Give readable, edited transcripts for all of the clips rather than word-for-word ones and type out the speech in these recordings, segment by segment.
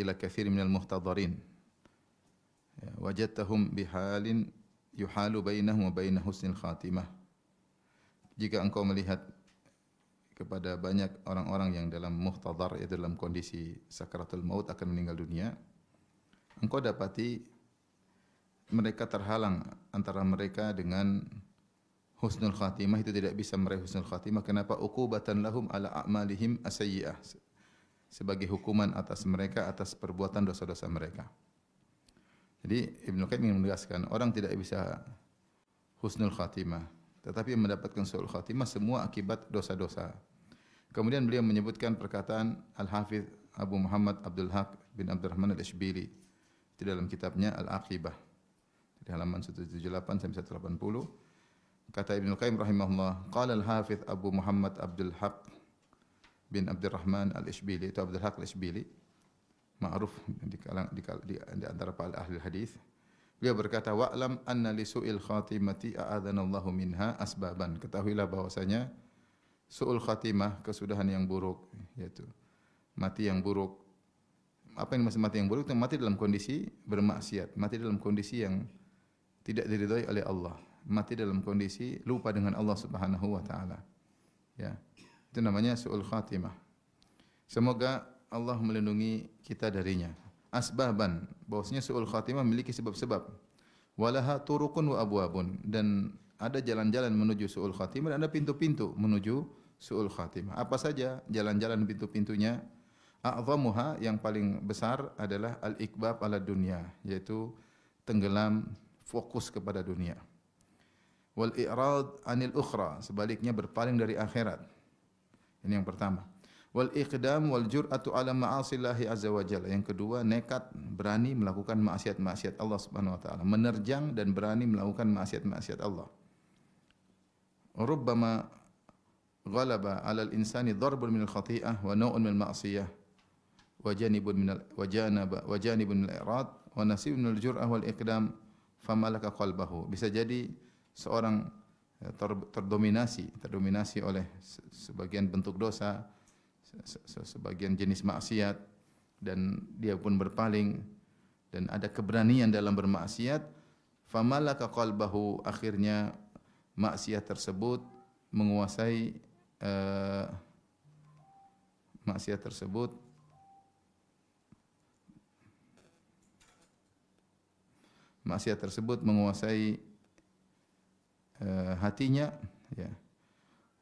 ila katsir minal muhtadharin. Ya, wajadtahum bihalin yuhalu bainahum wa bain husnil khatimah. Jika engkau melihat kepada banyak orang-orang yang dalam muhtadhar, yaitu dalam kondisi sakaratul maut akan meninggal dunia, engkau dapati mereka terhalang antara mereka dengan husnul khatimah, itu tidak bisa meraih husnul khatimah. Kenapa? Uqubatan lahum ala a'malihim as-sayyi'ah, sebagai hukuman atas mereka atas perbuatan dosa-dosa mereka. Jadi Ibnu Qayyim ingin menegaskan orang tidak bisa husnul khatimah, tetapi mendapatkan su'ul khatimah semua akibat dosa-dosa. Kemudian beliau menyebutkan perkataan Al-Hafidz Abu Muhammad Abdul Haq bin Abdurrahman Al-Ishbili di dalam kitabnya Al-Aqibah di halaman 178 sampai 180. Kata Ibnu Qayyim rahimahullah, qala Al-Hafidz Abu Muhammad Abdul Haq bin Abdurrahman Al-Ishbili, itu Abdul Haq Al-Ishbili, ma'ruf di antara para ahli hadis. Beliau berkata, wa'lam anna li su'il khatimati a'adhanallahu minha asbaban. Ketahuilah bahwasanya su'ul khatimah, kesudahan yang buruk, yaitu mati yang buruk. Apa yang maksud mati yang buruk? Itu mati dalam kondisi bermaksiat, mati dalam kondisi yang tidak diridhai oleh Allah, mati dalam kondisi lupa dengan Allah Subhanahu wa taala. Ya. Itu namanya su'ul khatimah. Semoga Allah melindungi kita darinya. Asbaban, bahwasanya su'ul khatimah memiliki sebab-sebab. Walaha turuqun wa abwabun, dan ada jalan-jalan menuju su'ul khatimah dan ada pintu-pintu menuju su'ul khatimah. Apa saja jalan-jalan pintu-pintunya? A'zamuha, yang paling besar adalah al-iqbab ala dunya, yaitu tenggelam fokus kepada dunia. Wal i'rad anil ukhra, sebaliknya berpaling dari akhirat. Ini yang pertama. Wal iqdam wal jur'atu ala ma'asillahi azza wa jalla. Yang kedua, nekat, berani melakukan maksiat-maksiat Allah Subhanahu wa taala, menerjang dan berani melakukan maksiat-maksiat Allah. Rubbama ghalaba 'ala al-insani darbun min al-khati'ah wa naw'un min al-ma'siyah wa janibun min al-i'rad wa nasibun min al-jur'ah wal iqdam famalaka qalbahu. Bisa jadi seorang terdominasi oleh sebagian bentuk dosa, sebagian jenis maksiat, dan dia pun berpaling dan ada keberanian dalam bermaksiat. Famalaka qalbahu, akhirnya maksiat tersebut menguasai hatinya, ya.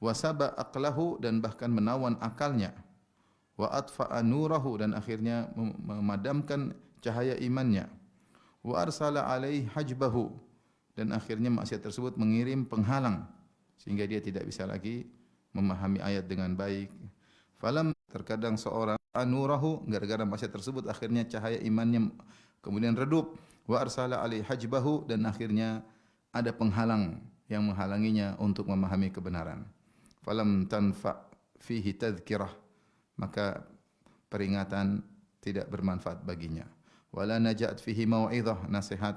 Wasaba aqlahu, dan bahkan menawan akalnya. Wa atfa'a nurahu, dan akhirnya memadamkan cahaya imannya. Wa arsala alaihi hajbahu, dan akhirnya maksiat tersebut mengirim penghalang sehingga dia tidak bisa lagi memahami ayat dengan baik. Falam, terkadang seorang anurahu, gara-gara maksiat tersebut akhirnya cahaya imannya kemudian redup. Wa arsala alaihi hajbahu, dan akhirnya ada penghalang yang menghalanginya untuk memahami kebenaran. Falam tanfa fihi tadhkirah, maka peringatan tidak bermanfaat baginya. Wala najat fihi mau'izah, nasihat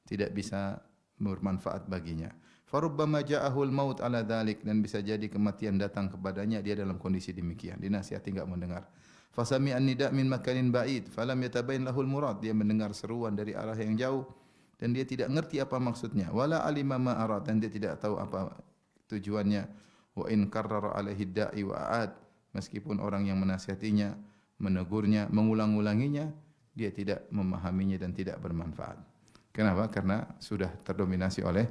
tidak bisa bermanfaat baginya. Farubbama ja'ahul maut ala dzalik, dan bisa jadi kematian datang kepadanya dia dalam kondisi demikian, dinasihati enggak mendengar. Fasami an-nida' min makanin ba'id falam yatabayin lahul murad, dia mendengar seruan dari arah yang jauh dan dia tidak ngerti apa maksudnya. Wala alima ma arad, dan dia tidak tahu apa tujuannya. Wa in karrara alaihi da'i wa a'ad, meskipun orang yang menasihatinya, menegurnya, mengulang-ulanginya, dia tidak memahaminya dan tidak bermanfaat. Kenapa? Karena sudah terdominasi oleh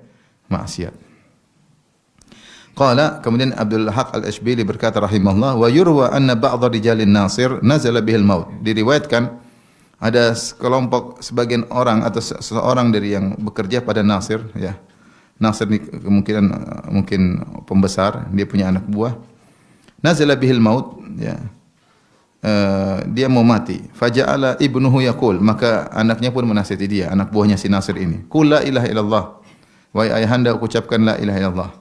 maksiat. Qala, kemudian Abdul Haq Al-Ishbili berkata rahimahullah, wa yurwa anna ba'dha rijalin nasir nazala bihil maut. Diriwayatkan ada sekelompok sebagian orang atau seseorang dari yang bekerja pada nasir, ya. Nasir ini kemungkinan mungkin pembesar, dia punya anak buah. Nazala bihil maut, ya. Dia mau mati. Faja'ala ibnuhu yaqul, maka anaknya pun menasihati dia, anak buahnya si Nasir ini. Qul la ilaha illallah, wahai ayahanda ucapkan la ilaha illallah.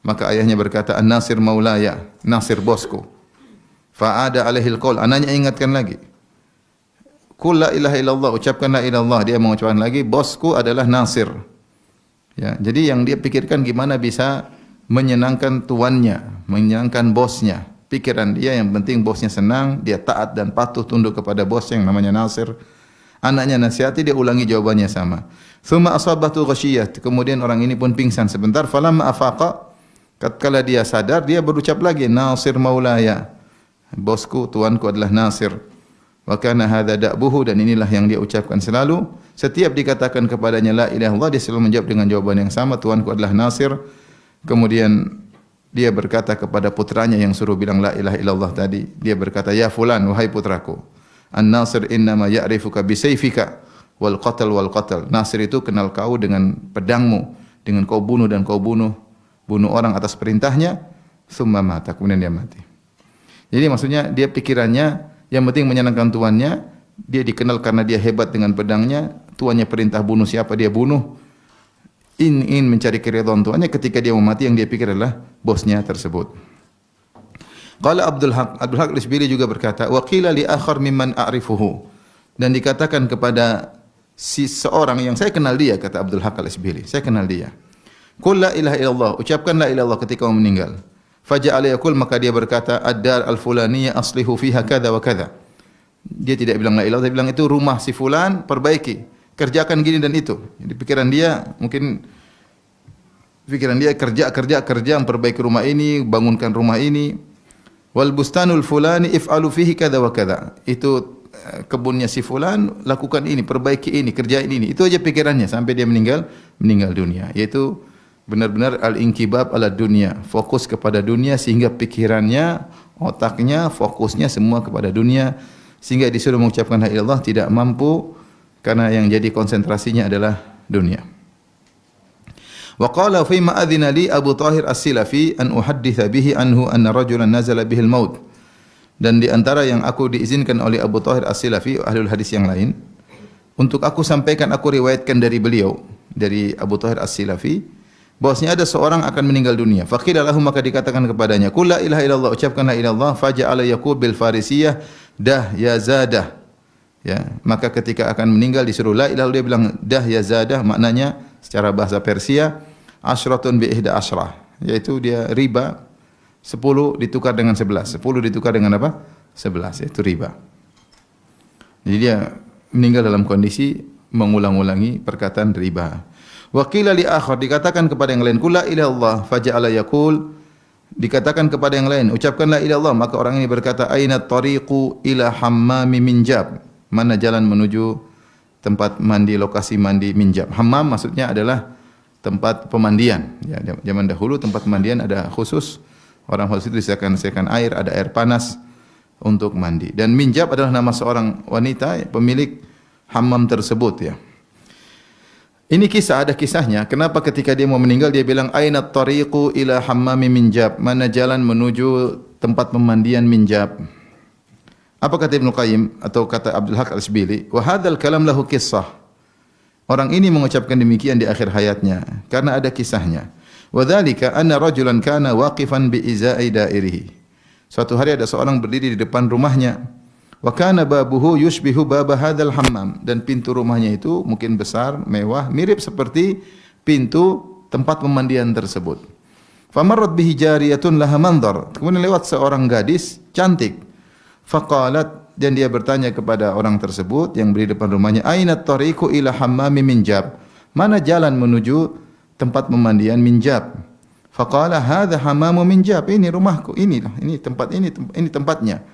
Maka ayahnya berkata, an-Nasir maulaya, Nasir bosku. Fa'ada alaihil qaul, anaknya ingatkan lagi. Qul la ilaha illallah, ucapkan la ilaha illallah. Dia mengucapkan lagi, bosku adalah Nasir. Ya, jadi yang dia pikirkan gimana bisa menyenangkan tuannya, menyenangkan bosnya. Pikiran dia yang penting bosnya senang, dia taat dan patuh tunduk kepada bos yang namanya Nasir. Anaknya nasihati, dia ulangi jawabannya sama. Tsumma asabatu ghasyiyah. Kemudian orang ini pun pingsan sebentar. Falamma afaqa, tatkala dia sadar, dia berucap lagi, Nasir maulaya. Bosku, tuanku adalah Nasir. Wa kana hadza da'buhu, dan inilah yang dia ucapkan selalu. Setiap dikatakan kepadanya la ilaha illallah, dia selalu menjawab dengan jawaban yang sama, tuanku adalah Nasir. Kemudian dia berkata kepada putranya yang suruh bilang la ilaha illallah tadi, dia berkata, ya fulan, wahai putraku, An-Nasir innama ya'rifuka bisayfika wal qatl wal qatl. Nasir itu kenal kau dengan pedangmu, dengan kau bunuh dan kau bunuh orang atas perintahnya, summa mata, kemudian dia mati. Jadi maksudnya dia pikirannya yang penting menyenangkan tuannya, dia dikenal karena dia hebat dengan pedangnya, tuannya perintah bunuh siapa dia bunuh. Ingin mencari keridhaan tuannya, ketika dia mau mati yang dia pikir adalah bosnya tersebut. Qala Abdul Haq Al-Ishbili juga berkata, wa qila li akhar mimman a'rifuhu, dan dikatakan kepada seorang yang saya kenal dia, kata Abdul Haq Al-Ishbili, saya kenal dia. Qul la ilaha illallah, ucapkan la ilaha illallah ketika mau meninggal. Faja'ala yaqul, maka dia berkata, ad-dar al-fulaniyah aslihu fiha kadza wa kadza. Dia tidak bilang la ilaha illallah, dia bilang itu rumah si fulan, perbaiki, kerjakan gini dan itu. Jadi pikiran dia kerja memperbaiki rumah ini, bangunkan rumah ini. Wal bustanul fulani if'alu fihi kadza wa kadza. Itu kebunnya si fulan, lakukan ini, perbaiki ini, kerjain ini. Itu aja pikirannya sampai dia meninggal dunia. Yaitu benar-benar al-inkibab ala dunia, fokus kepada dunia sehingga pikirannya, otaknya, fokusnya semua kepada dunia, sehingga disuruh mengucapkan la ilaha illallah tidak mampu karena yang jadi konsentrasinya adalah dunia. Wa qala fi ma adzina li Abu Thahir As-Silafi an uhadditha bihi anhu anna rajulan nazala bihi al-maut. Dan di antara yang aku diizinkan oleh Abu Thahir As-Silafi, ahlul hadis yang lain, untuk aku sampaikan, aku riwayatkan dari beliau, dari Abu Thahir As-Silafi, bahwasanya ada seorang akan meninggal dunia. Faqila lahu, maka dikatakan kepadanya, qul la ilaha illallah, ucapkan la ilaha illallah, faja'ala yaqul bil farisiyah dah ya zadah. Ya, maka ketika akan meninggal disuruh la ilaha illallah, dia bilang dah ya zadah, maknanya secara bahasa Persia asyratun bi ihda asyrah, yaitu dia riba 10 ditukar dengan 11. 10 ditukar dengan apa? 11, itu riba. Jadi dia meninggal dalam kondisi mengulang-ulangi perkataan riba. Wa qila li akhar, dikatakan kepada yang lain, qul la ilaha illallah, faja'ala yaqul, dikatakan kepada yang lain, ucapkan la ilaha illallah, maka orang ini berkata, aina tariqu ila hammami minjab, mana jalan menuju tempat mandi, lokasi mandi minjab. Hammam maksudnya adalah tempat pemandian. Ya, zaman dahulu tempat pemandian ada khusus, orang khusus itu disediakan air, ada air panas untuk mandi. Dan minjab adalah nama seorang wanita pemilik hammam tersebut, ya. Ini kisah, ada kisahnya. Kenapa ketika dia mau meninggal dia bilang aina tariqu ila hammami minjab, mana jalan menuju tempat pemandian minjab. Apa kata Ibnu Qayyim atau kata Abdul Haq Al-Ishbili? Wa hadzal kalam lahu qissah. Orang ini mengucapkan demikian di akhir hayatnya karena ada kisahnya. Wa dzalika anna rajulan kana waqifan bi izai dairihi. Suatu hari ada seorang berdiri di depan rumahnya. Wa kana babuhu yushbihu bab hadzal hammam, dan pintu rumahnya itu mungkin besar, mewah, mirip seperti pintu tempat pemandian tersebut. Famarrat bihi jariyatun laha mandhar. Kemudian lewat seorang gadis cantik. Faqalat, dan dia bertanya kepada orang tersebut yang berdiri depan rumahnya, aina tariqu ila hammami minjab, mana jalan menuju tempat pemandian minjab. Faqala hadza hammamu minjab, ini rumahku, ini tempatnya.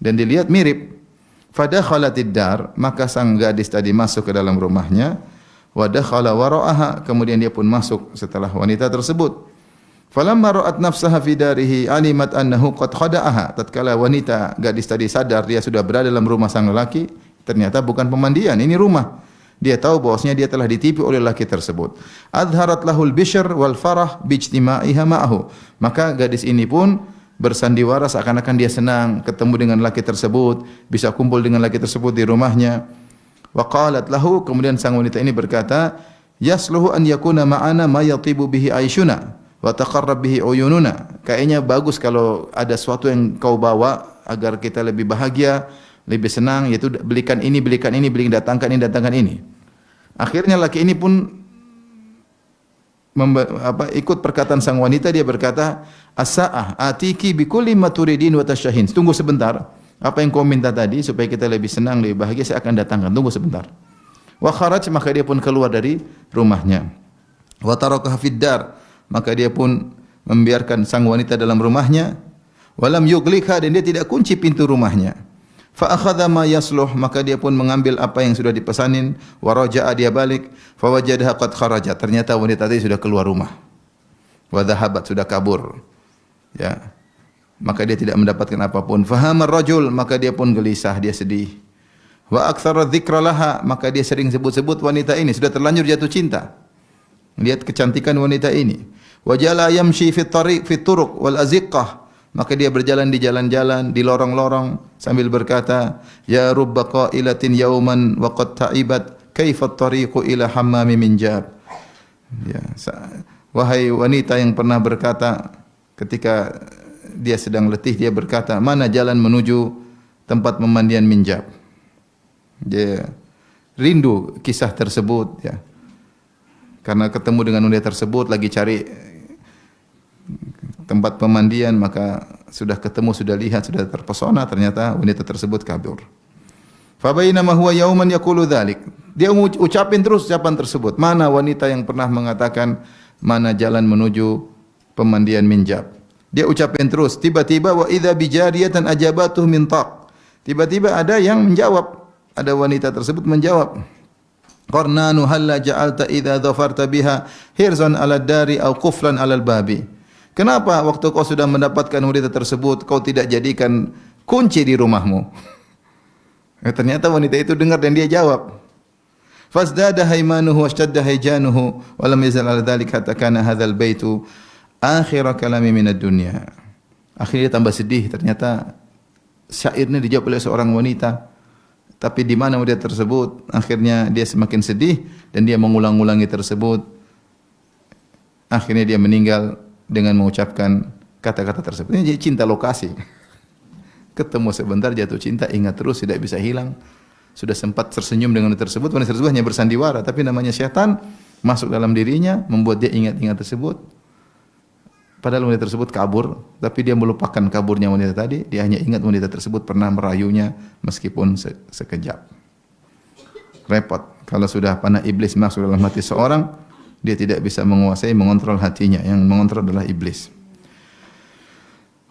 Dan dilihat mirip. Fadakhalatid dar, maka sang gadis tadi masuk ke dalam rumahnya. Wa dakhala wara'aha, kemudian dia pun masuk setelah wanita tersebut. Falamma ra'at nafsaha fi darihi alimat annahu qad khada'aha. Tatkala wanita gadis tadi sadar dia sudah berada dalam rumah sang lelaki, ternyata bukan pemandian, ini rumah. Dia tahu bahwasanya dia telah ditipu oleh lelaki tersebut. Adharat lahul bishr wal farah bijtima'iha ma'ahu. Maka gadis ini pun bersandiwara seakan-akan dia senang ketemu dengan lelaki tersebut, bisa kumpul dengan lelaki tersebut di rumahnya. Wa qalat lahu, kemudian sang wanita ini berkata, yasluhu an yakuna ma'ana ma yatibu bihi aishuna wa taqarrab bihi uyununa. Kayaknya bagus kalau ada sesuatu yang kau bawa agar kita lebih bahagia, lebih senang, yaitu belikan ini, datangkan ini. Akhirnya laki ini pun ikut perkataan sang wanita, dia berkata, "As-sa'ah atiki bi kulli ma turidin wa tashahin." Tunggu sebentar. Apa yang kau minta tadi supaya kita lebih senang, lebih bahagia, saya akan datangkan. Tunggu sebentar. Wa kharaj, maka dia pun keluar dari rumahnya. Wa tarakaha fid dar, maka dia pun membiarkan sang wanita dalam rumahnya. Walam yughlika, dan dia tidak kunci pintu rumahnya. Fa akhadha ma yasluh, maka dia pun mengambil apa yang sudah dipesanin. Wa raja'a, dia balik. Fa wajadaha qad kharajat, ternyata wanita tadi sudah keluar rumah. Wa dhahabat, sudah kabur. Ya. Maka dia tidak mendapatkan apapun. Fahamar rajul, maka dia pun gelisah, dia sedih. Wa aktsara dzikra laha, maka dia sering sebut-sebut wanita ini, sudah terlanjur jatuh cinta. Lihat kecantikan wanita ini. Wa jala yamshi fi tariq fi turuq wal aziqah, maka dia berjalan di jalan-jalan, di lorong-lorong sambil berkata, ya rubba qailatin yauman wa qad ta'ibat, kaifa at-tariqu ila hammami min jab. Ya, wahai wanita yang pernah berkata ketika dia sedang letih, dia berkata, mana jalan menuju tempat pemandian minjab. Dia rindu kisah tersebut, ya. Karena ketemu dengan wanita tersebut, lagi cari tempat pemandian, maka sudah ketemu, sudah lihat, sudah terpesona, ternyata wanita tersebut kabur. Fa bainama huwa yauman yaqulu dzalik. Dia ucapin terus ucapan tersebut. Mana wanita yang pernah mengatakan mana jalan menuju pemandian minjab? Dia ucapin terus. Tiba-tiba wa idza bijariyatan ajabatuh min taq. Tiba-tiba ada yang menjawab. Ada wanita tersebut menjawab. Qarnanu halla ja'alta idza dhafarta biha hirzan 'ala dari aw quflan 'ala al-babi. Kenapa waktu kau sudah mendapatkan wanita tersebut kau tidak jadikan kunci di rumahmu? Ternyata wanita itu dengar dan dia jawab. Fasdada haymanuhu washtadda hayjanuhu wa lam yazal 'ala dzalika hatta kana hadzal baitu akhir kalami minad dunya. Akhirnya tambah sedih, ternyata syairnya dijawab oleh seorang wanita. Tapi di mana wanita tersebut? Akhirnya dia semakin sedih dan dia mengulang-ulangi tersebut. Akhirnya dia meninggal dengan mengucapkan kata-kata tersebut. Ini cinta lokasi. Ketemu sebentar, jatuh cinta, ingat terus, tidak bisa hilang. Sudah sempat tersenyum dengan wanita tersebut, wanita tersebut hanya bersandiwara, tapi namanya syaitan masuk dalam dirinya, membuat dia ingat-ingat tersebut. Padahal wanita tersebut kabur, tapi dia melupakan kaburnya wanita tadi. Dia hanya ingat wanita tersebut pernah merayunya meskipun sekejap. Repot. Kalau sudah panah iblis masuk dalam hati seorang, dia tidak bisa menguasai, mengontrol hatinya. Yang mengontrol adalah iblis.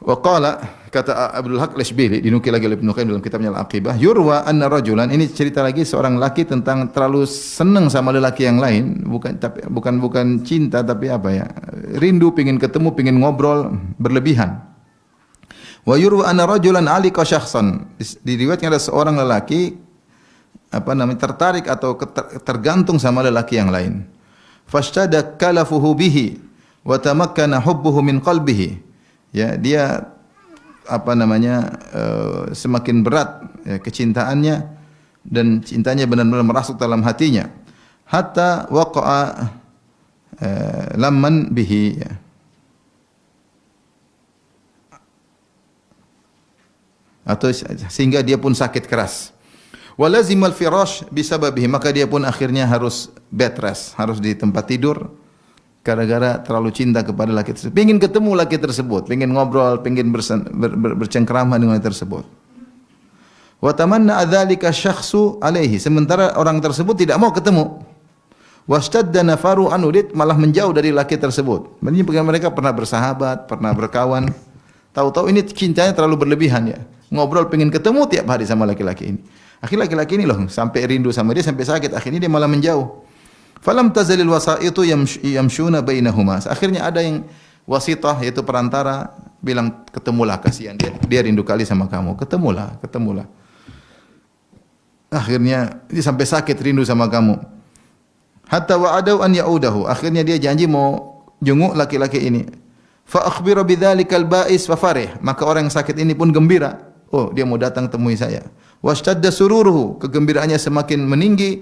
Wa qala, kata Abdul Haq Al-Ishbili, dinukil lagi oleh Ibnu Qayyim dalam kitabnya Al-Aqibah, yurwa anna rajulan, ini cerita lagi seorang laki tentang terlalu senang sama lelaki yang lain, bukan cinta tapi apa ya? Rindu, pengin ketemu, pengin ngobrol berlebihan. Wa yurwa anna rajulan alika syakhsan, diriwayatkan ada seorang lelaki tertarik atau tergantung sama lelaki yang lain. Fastada kalafuhu bihi wa tamakkana hubbuhu min qalbihi. Ya, dia semakin berat ya, kecintaannya dan cintanya benar-benar merasuk dalam hatinya. Hatta waqa'a lamman bihi ya. Atau sehingga dia pun sakit keras. Walazimal firash bisababihi, maka dia pun akhirnya harus bed rest, harus di tempat tidur gara-gara terlalu cinta kepada laki tersebut. Pengen ketemu laki tersebut, pengen ngobrol, pengen bercengkrama dengan laki tersebut. Wa tamanna adzalika syakhsu alaihi, sementara orang tersebut tidak mau ketemu. Washtadda nafaru anhu, malah menjauh dari laki tersebut. Mereka pernah bersahabat, pernah berkawan. Tahu-tahu ini cintanya terlalu berlebihan ya. Ngobrol pengen ketemu tiap hari sama laki-laki ini. Akhirnya laki-laki ini loh sampai rindu sama dia, sampai sakit, akhirnya dia malah menjauh. Falam tazalil wasaitu yamshuna bainahuma. Akhirnya ada yang wasitah, yaitu perantara, bilang ketemulah, kasihan dia rindu kali sama kamu. Ketemulah. Akhirnya dia sampai sakit rindu sama kamu. Hatta wa'adau an ya'udahu. Akhirnya dia janji mau jenguk laki-laki ini. Fa akhbira bidzalikal ba'is fa farih. Maka orang yang sakit ini pun gembira. Oh, dia mau datang temui saya. Washtadda sururuhu, kegembiraannya semakin meninggi.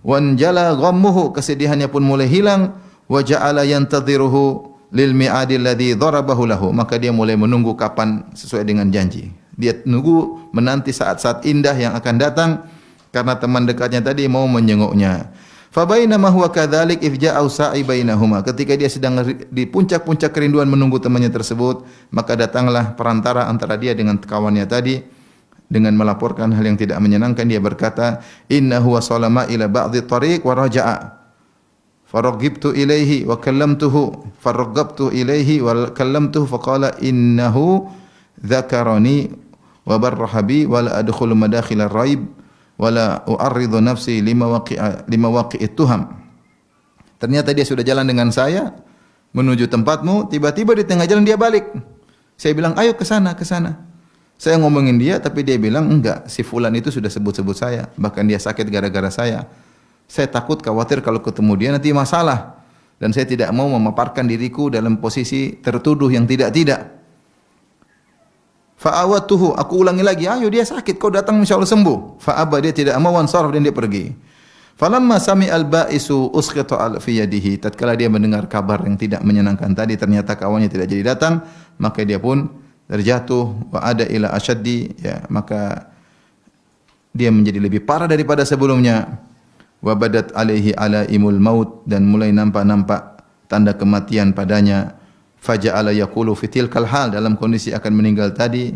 Wanjala ghammuhu, kesedihannya pun mulai hilang. Wa ja'ala yantadhiruhu lil mi'adi alladhi dharabahu lahu, maka dia mulai menunggu kapan sesuai dengan janji. Dia menunggu, menanti saat-saat indah yang akan datang karena teman dekatnya tadi mau menjenguknya. Fabainama huwa kadzalik idh ja'a sa'i bainahuma. Ketika dia sedang di puncak-puncak kerinduan menunggu temannya tersebut, maka datanglah perantara antara dia dengan kawannya tadi dengan melaporkan hal yang tidak menyenangkan. Dia berkata, "Innahu wasalama ila ba'dhi tariq wa raja'a. Faragibtu ilaihi wa kallamtuhu, faragabtu ilaihi wa kallamtuhu faqala innahu dzakarani wa barraha bi wa la adkhulu madakhil ar-raib wala u'arridu nafsi lima waqi'it tuham." Ternyata dia sudah jalan dengan saya menuju tempatmu, tiba-tiba di tengah jalan dia balik. Saya bilang, "Ayo ke sana, ke sana." Saya ngomongin dia tapi dia bilang, "Enggak, si fulan itu sudah sebut-sebut saya, bahkan dia sakit gara-gara saya. Saya takut khawatir kalau ketemu dia nanti masalah dan saya tidak mau memaparkan diriku dalam posisi tertuduh yang tidak-tidak." Fa'awatuhu, aku ulangi lagi, "Ayo, dia sakit, kau datang insyaallah sembuh." Fa'aba, dia tidak mau, wansaraf, dan dia pergi. Falamma sami'al ba'isu usqita fi yadihi, tatkala dia mendengar kabar yang tidak menyenangkan tadi, ternyata kawannya tidak jadi datang, maka dia pun terjatuh. Wa ada ila asyaddi, ya, maka dia menjadi lebih parah daripada sebelumnya. Wa badat alaihi alaimul maut, dan mulai nampak tanda kematian padanya. Faja'ala yaqulu fi tilkal hal, dalam kondisi akan meninggal tadi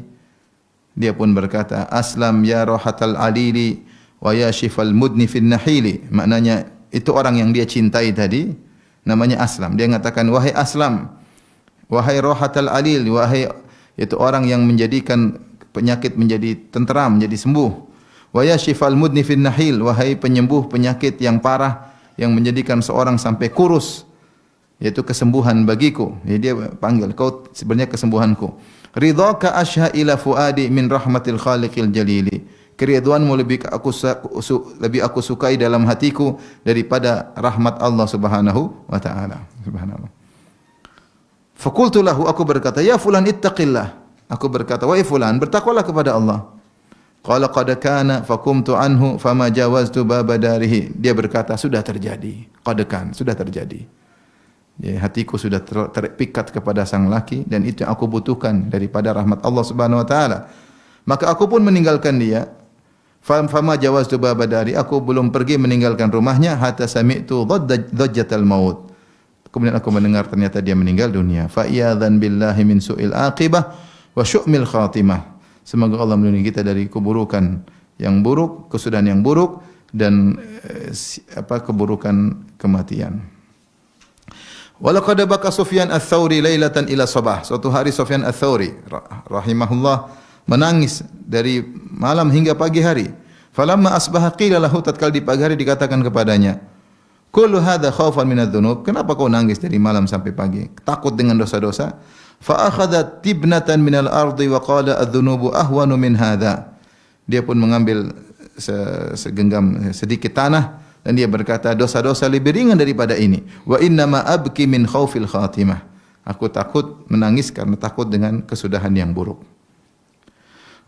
dia pun berkata, "Aslam ya rohatal alili wa ya shifal mudni fin nahili." Maknanya itu orang yang dia cintai tadi namanya Aslam. Dia mengatakan, "Wahai Aslam, wahai rohatal alil, wahai itu orang yang menjadikan penyakit menjadi tenteram, menjadi sembuh. Wa ya shifal mudni fin nahil, wahai penyembuh penyakit yang parah yang menjadikan seorang sampai kurus, yaitu kesembuhan bagiku." Jadi dia panggil, "Kau sebenarnya kesembuhanku." "Ridhaka asha ila fuadi min rahmatil khaliqil jalili." Keridhaanmu lebih aku sukai dalam hatiku daripada rahmat Allah Subhanahu wa taala. Subhanallah. Faqultu lahu, aku berkata, "Ya fulan ittaqillah." Aku berkata, "Wahai fulan, bertakwalah kepada Allah." Qala qad kana faqumtu anhu fama jawaztu baba darihi. Dia berkata, sudah terjadi. Qad kan, sudah terjadi. Ya, hatiku sudah terpikat kepada sang laki dan itu yang aku butuhkan daripada rahmat Allah Subhanahu wa taala. Maka aku pun meninggalkan dia. Fama jawaztu baba dari, aku belum pergi meninggalkan rumahnya hatta sami'tu dhajjatal maut. Kemudian aku mendengar ternyata dia meninggal dunia. Fa iyadzan billahi min su'il aqibah wa syu'mil khatimah. Semoga Allah melindungi kita dari keburukan yang buruk, kesudahan yang buruk, dan keburukan kematian. Walaqad baka Sufyan ats-Tsauri lailatan ila sabah. Suatu hari Sufyan ats-Tsauri rahimahullah menangis dari malam hingga pagi hari. Falamma asbaha qila lahu, tatkala di pagi hari dikatakan kepadanya, "Kullu hadza khaufan minadz-dzunub." Kenapa kau nangis dari malam sampai pagi? Takut dengan dosa-dosa? Fa akhadha tibnatan minal ardi wa qala adz-dzunubu ahwanu min hadza. Dia pun mengambil segenggam sedikit tanah dan dia berkata, dosa-dosa lebih ringan daripada ini. Wa inna ma abki min khaufil khatimah. Aku takut menangis karena takut dengan kesudahan yang buruk.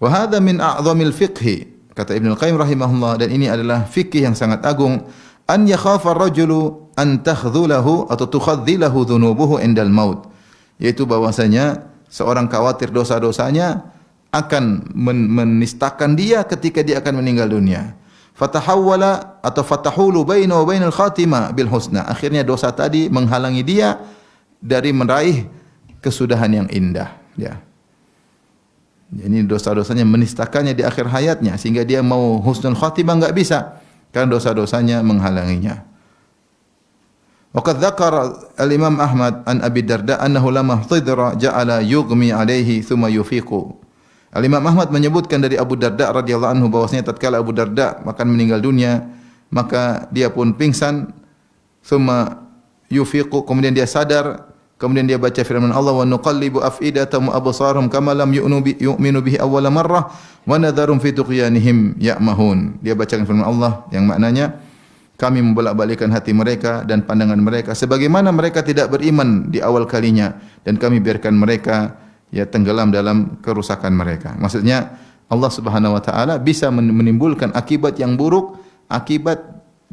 Wa hadza min a'dhamil fiqhi, kata Ibnu Al-Qayyim rahimahullah, dan ini adalah fikih yang sangat agung. An yakhafa ar-rajulu an takhdhulahu atau tukhadhilahu dhunubuhu indal maut, yaitu bahwasanya seorang khawatir dosa-dosanya akan menistakan dia ketika dia akan meninggal dunia. Fatahawwala atau fatahulu baina wa bainal khatimah bil husna. Akhirnya dosa tadi menghalangi dia dari meraih kesudahan yang indah, ya. Ini dosa-dosanya menistakannya di akhir hayatnya sehingga dia mau husnul khatimah enggak bisa karena dosa-dosanya menghalanginya. Waqad dzakara al-Imam Ahmad an Abi Darda annahu lamma tidra ja'ala yughmi alaihi thumma yufiqu. Al-Imam Ahmad menyebutkan dari Abu Darda radhiyallahu anhu bahwasanya tatkala Abu Darda akan meninggal dunia, maka dia pun pingsan, thumma yufiqu, kemudian dia sadar, kemudian dia baca firman Allah, wa nuqallibu afidatahum absarahum kama lam yu'minu bihi awwala marrah wa nadharum fi tughyanihim ya'mahun. Dia bacakan firman Allah yang maknanya, kami membolak-balikkan hati mereka dan pandangan mereka sebagaimana mereka tidak beriman di awal kalinya, dan kami biarkan mereka ya tenggelam dalam kerusakan mereka. Maksudnya Allah Subhanahu wa taala bisa menimbulkan akibat yang buruk akibat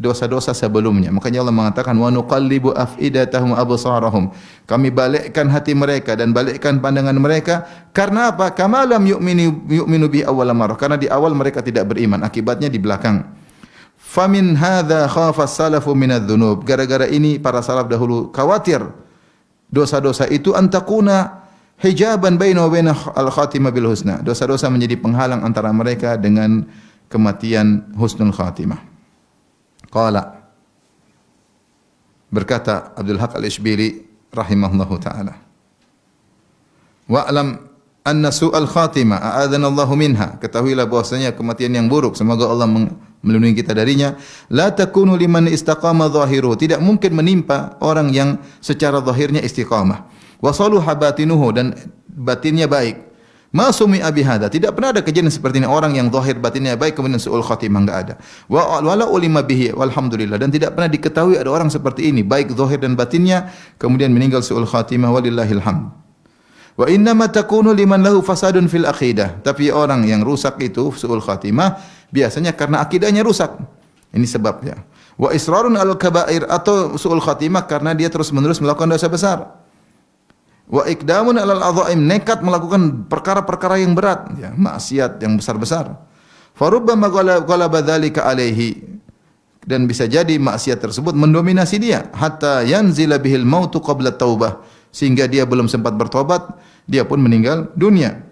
dosa-dosa sebelumnya. Makanya Allah mengatakan wa nuqallibu afidatahum absarahum. Kami balikkan hati mereka dan balikkan pandangan mereka karena apa? Kama lam yu'minu bi awwal marrah. Karena di awal mereka tidak beriman, akibatnya di belakang. Famin hadza khafa salafu minadz-dzunub. Gara-gara ini para salaf dahulu khawatir dosa-dosa itu antakuna hijaban baina wa baina al-khatimah bil husna. Dosa-dosa menjadi penghalang antara mereka dengan kematian husnul khatimah. Qala, berkata Abdul Haq Al-Ishbili rahimahullahu taala, wa'lam anna su'al khatimah a'adzana Allahu minha. Ketahuilah bahwasanya kematian yang buruk, semoga Allah melindungi kita darinya, la takunu liman istaqama zahiru. Tidak mungkin menimpa orang yang secara zahirnya istiqamah. Wa saluha batinuhu, dan batinnya baik. Ma sumi'a bihadza. Tidak pernah ada kejadian seperti ini, orang yang zahir batinnya baik kemudian su'ul khatimah, enggak ada. Wa wala ulima bihi walhamdulillah, dan tidak pernah diketahui ada orang seperti ini, baik zahir dan batinnya kemudian meninggal su'ul khatimah, walillahil hamd. Wa innama takunu liman lahu fasadun fil aqidah. Tapi orang yang rusak itu su'ul khatimah biasanya karena akidahnya rusak. Ini sebabnya. Wa israrun al-kaba'ir, atau su'ul khatimah karena dia terus-menerus melakukan dosa besar. Wa iqdamun alal adhaim, nekat melakukan perkara-perkara yang berat, ya, maksiat yang besar-besar. Farubbama ghalaba dzalika alaihi, dan bisa jadi maksiat tersebut mendominasi dia hatta yanzila bihil mautu qabla taubah, sehingga dia belum sempat bertobat dia pun meninggal dunia.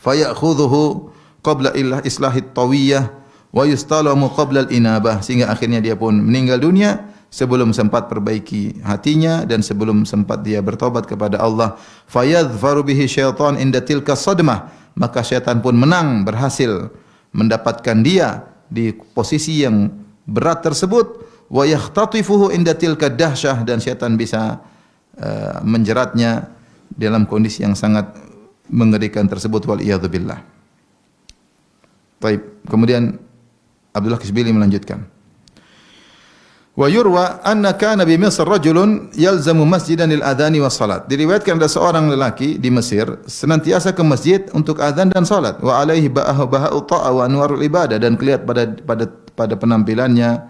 Fayakhudhuhu qabla islahit tawiyah wa yustalamu qabla al-inabah, sehingga akhirnya dia pun meninggal dunia sebelum sempat perbaiki hatinya dan sebelum sempat dia bertobat kepada Allah. Fayadhfaru bihi syaitan inda tilka sadmah, maka syaitan pun menang, berhasil mendapatkan dia di posisi yang berat tersebut. Wa yakhtatifuhu inda tilka dahsyah, dan syaitan bisa menjeratnya dalam kondisi yang sangat mengerikan tersebut, wal iyadzu billah. Baik, kemudian Abdullah Kisbili melanjutkan, wa yurwa anna kana bi Misr rajulun yalzamu masjidan lil adhani was salat. Diriwayatkan ada seorang lelaki di Mesir senantiasa ke masjid untuk azan dan salat. Wa alaihi ba'u ta'a wa anwarul ibadah, dan kelihatan pada penampilannya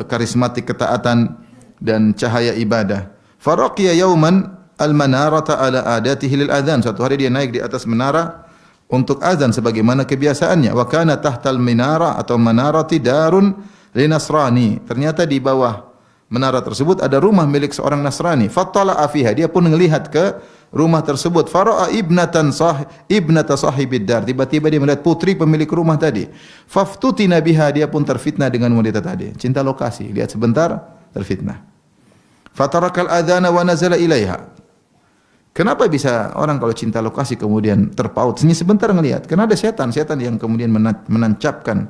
karismatik ketaatan dan cahaya ibadah. Faraqiya yauman al-manarata ala adatihi lil adhan. Suatu hari dia naik di atas menara untuk azan sebagaimana kebiasaannya. Wa kana tahtal minara atau manarati darun li Nasrani. Ternyata di bawah menara tersebut ada rumah milik seorang Nasrani. Fattala'a fiha, dia pun melihat ke rumah tersebut. Fara'a ibnata sahibid dar. Tiba-tiba dia melihat putri pemilik rumah tadi. Faftutina biha, dia pun terfitnah dengan wanita tadi. Cinta lokasi, lihat sebentar terfitnah. Fatarakal adhana wa nazala ilaiha. Kenapa bisa orang kalau cinta lokasi kemudian terpaut? Hanya sebentar ngelihat. Karena ada setan yang kemudian menancapkan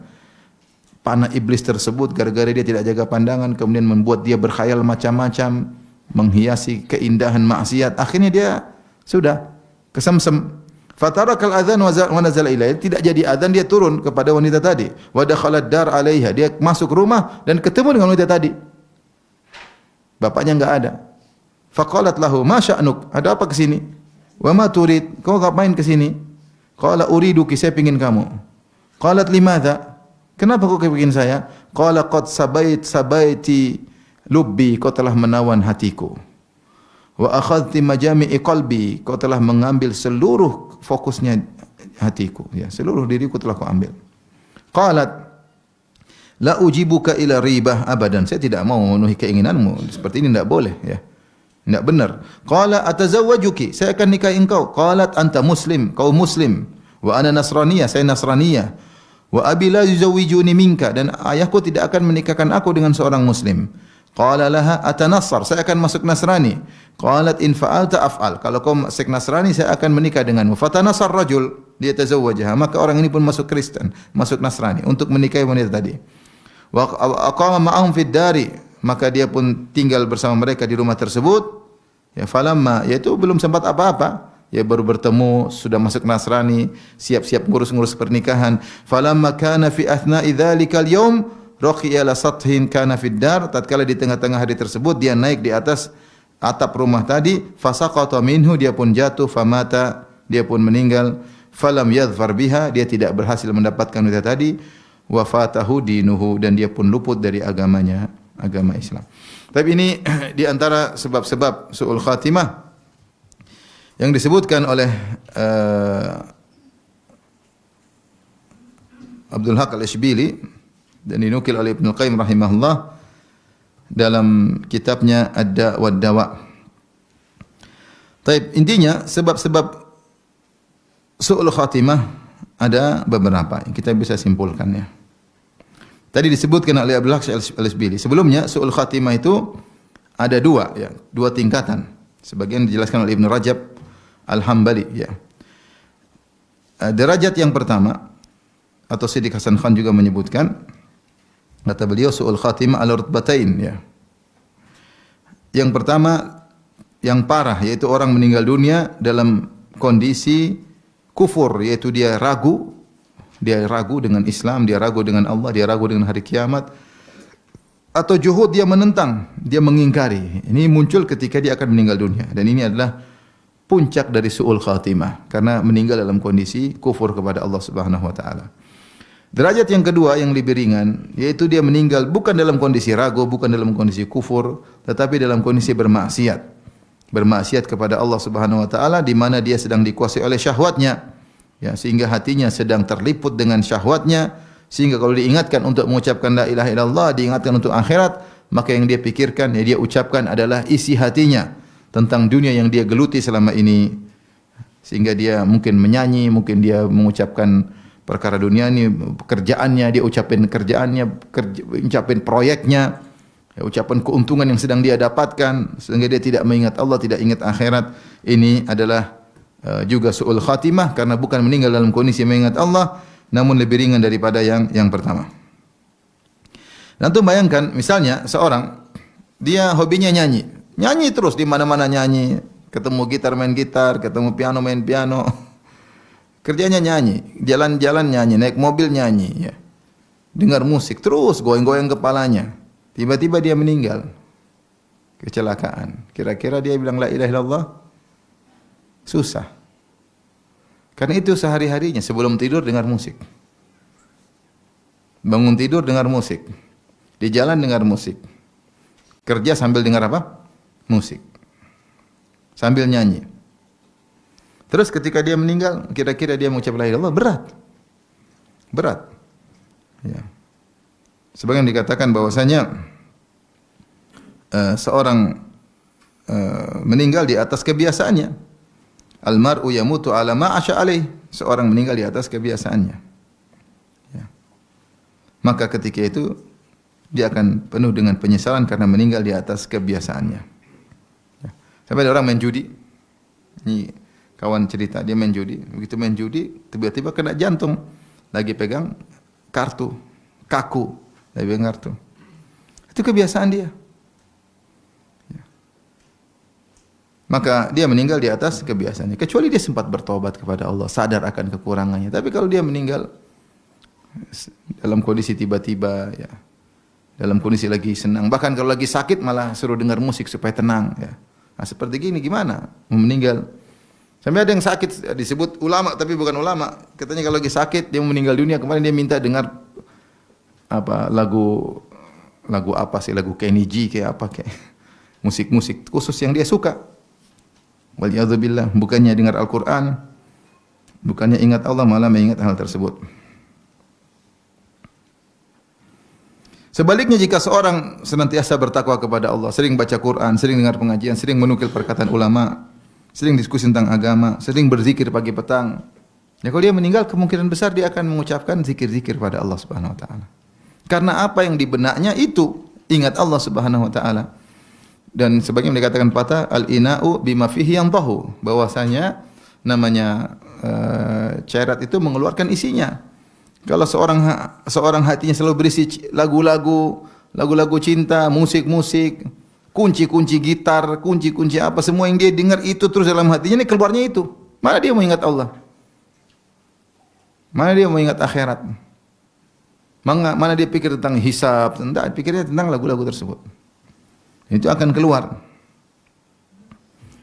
panah iblis tersebut gara-gara dia tidak jaga pandangan, kemudian membuat dia berkhayal macam-macam, menghiasi keindahan maksiat. Akhirnya dia sudah kesemsem. Fatarakal adhan wa nazala ilaiha. Tidak jadi adhan, dia turun kepada wanita tadi. Wa dakhalad dar alaiha. Dia masuk rumah dan ketemu dengan wanita tadi. Bapaknya enggak ada. Faqalat lahu, "Ma sya'nuk?" Ada apa ke sini? "Wa ma turid?" Kau ngapain ke sini? Qala uriduki, saya pingin kamu. Qalat limadza? Kenapa kau kepingin saya? Qala qad sabaiti lubbi, kau telah menawan hatiku. Wa akhadhti majami'i qalbi, kau telah mengambil seluruh fokusnya hatiku, ya, seluruh diriku telah kau ambil. Qalat la ujibuka ila ribah abadan, saya tidak mau memenuhi keinginanmu, seperti ini tidak boleh, ya. Tidak benar. Qala atazawwajuki, saya akan nikahi engkau. Qalat anta muslim, kau muslim. Wa ana nasraniyah, saya nasraniyah. Wa abi la yuzawwijuni minka, dan ayahku tidak akan menikahkan aku dengan seorang muslim. Qala laha atanassar, saya akan masuk Nasrani. Qalat in fa'alta af'al, kalau kau masuk Nasrani saya akan menikah denganmu. Fatanassar rajul liyatazawwajaha, maka orang ini pun masuk Kristen, masuk Nasrani untuk menikahi wanita tadi. Wa aqama ma'ahum fid dari, maka dia pun tinggal bersama mereka di rumah tersebut. Ya falamma, yaitu belum sempat apa-apa, ya baru bertemu sudah masuk Nasrani, siap-siap ngurus-ngurus pernikahan. Falamma kana fi athna'i dzalikal yaum raqiya la sathin kana fid dar, tatkala di tengah-tengah hari tersebut dia naik di atas atap rumah tadi, fasaqata minhu, dia pun jatuh, famata, dia pun meninggal. Falam yadhfar biha, dia tidak berhasil mendapatkan wanita tadi. Wafatahu dinuhu, dan dia pun luput dari agamanya, agama Islam. Tapi ini di antara sebab-sebab su'ul khatimah yang disebutkan oleh Abdul Haq Al-Ishbili dan dinukil oleh Ibnu Qayyim rahimahullah dalam kitabnya Ad-Da' wad Dawa. Taib, intinya sebab-sebab su'ul khatimah ada beberapa yang kita bisa simpulkan ya. Tadi disebutkan oleh Abdul Haq Al-Isbili. Sebelumnya su'ul khatimah itu ada dua tingkatan. Sebagian dijelaskan oleh Ibnu Rajab Al-Hambali ya. Derajat yang pertama atau Siddiq Hasan Khan juga menyebutkan, kata beliau su'ul khatimah ala rutbatain ya. Yang pertama yang parah yaitu orang meninggal dunia dalam kondisi kufur, yaitu dia ragu dengan Islam, dia ragu dengan Allah, dia ragu dengan hari kiamat, atau juhud, dia menentang, dia mengingkari. Ini muncul ketika dia akan meninggal dunia, dan ini adalah puncak dari su'ul khatimah karena meninggal dalam kondisi kufur kepada Allah Subhanahu wa taala. Derajat yang kedua yang lebih ringan yaitu dia meninggal bukan dalam kondisi ragu, bukan dalam kondisi kufur, tetapi dalam kondisi bermaksiat. Bermaksiat kepada Allah Subhanahu wa taala di mana dia sedang dikuasai oleh syahwatnya. Ya, sehingga hatinya sedang terliput dengan syahwatnya, sehingga kalau diingatkan untuk mengucapkan la ilaha illallah, diingatkan untuk akhirat, maka yang dia pikirkan, yang dia ucapkan adalah isi hatinya tentang dunia yang dia geluti selama ini. Sehingga dia mungkin menyanyi, mungkin dia mengucapkan perkara dunia ini, pekerjaannya, dia ucapin kerjaannya, ucapin proyeknya, ya, ucapan keuntungan yang sedang dia dapatkan, sehingga dia tidak mengingat Allah, tidak ingat akhirat. Ini adalah juga su'ul khatimah karena bukan meninggal dalam kondisi mengingat Allah, namun lebih ringan daripada yang pertama. Nanti bayangkan misalnya seorang dia hobinya nyanyi, nyanyi terus di mana-mana nyanyi, ketemu gitar main gitar, ketemu piano main piano. Kerjanya nyanyi, jalan-jalan nyanyi, naik mobil nyanyi, ya. Dengar musik terus, goyang-goyang kepalanya. Tiba-tiba dia meninggal, kecelakaan. Kira-kira dia bilang la ilaha illallah? Susah. Karena itu sehari-harinya sebelum tidur dengar musik, bangun tidur dengar musik, di jalan dengar musik, kerja sambil dengar apa? Musik, sambil nyanyi. Terus ketika dia meninggal, kira-kira dia mengucap la ilaha illallah? Berat. Ya. Sebagian dikatakan bahwasanya seorang meninggal di atas kebiasaannya. Almar'u yamutu ala ma asya alaih. Seorang meninggal di atas kebiasaannya. Ya. Maka ketika itu dia akan penuh dengan penyesalan karena meninggal di atas kebiasaannya. Ya. Sampai ada orang main judi. Ini kawan cerita, dia main judi. Begitu main judi, tiba-tiba kena jantung. Lagi pegang kartu, kaku. Lagi pegang kartu. Itu kebiasaan dia. Maka dia meninggal di atas kebiasaannya. Kecuali dia sempat bertobat kepada Allah, sadar akan kekurangannya. Tapi kalau dia meninggal dalam kondisi tiba-tiba, ya, dalam kondisi lagi senang, bahkan kalau lagi sakit malah suruh dengar musik supaya tenang. Ya. Nah, seperti gini gimana? Meninggal. Sampai ada yang sakit disebut ulama tapi bukan ulama. Katanya kalau lagi sakit dia meninggal dunia, kemarin dia minta dengar apa lagu apa sih, lagu Kenny G kayak apa kayak musik-musik khusus yang dia suka. Waliyadzubillah, bukannya dengar Al-Quran, bukannya ingat Allah, malah mengingat hal tersebut. Sebaliknya jika seorang senantiasa bertakwa kepada Allah, sering baca Quran, sering dengar pengajian, sering menukil perkataan ulama, sering diskusi tentang agama, sering berzikir pagi petang, ya kalau dia meninggal kemungkinan besar dia akan mengucapkan zikir-zikir pada Allah Subhanahu wa taala. Karena apa yang di benaknya itu ingat Allah Subhanahu wa taala. Dan sebagian dikatakan patah al-ina'u bima fihi yantahu, bahwasanya namanya cairan itu mengeluarkan isinya. Kalau seorang hatinya selalu berisi lagu-lagu cinta, musik-musik, kunci-kunci gitar, kunci-kunci apa semua yang dia dengar itu terus dalam hatinya, ini keluarnya itu. Mana dia mau ingat Allah? Mana dia mau ingat akhirat? Mana dia pikir tentang hisab? Tidak, pikirnya tentang lagu-lagu tersebut. Itu akan keluar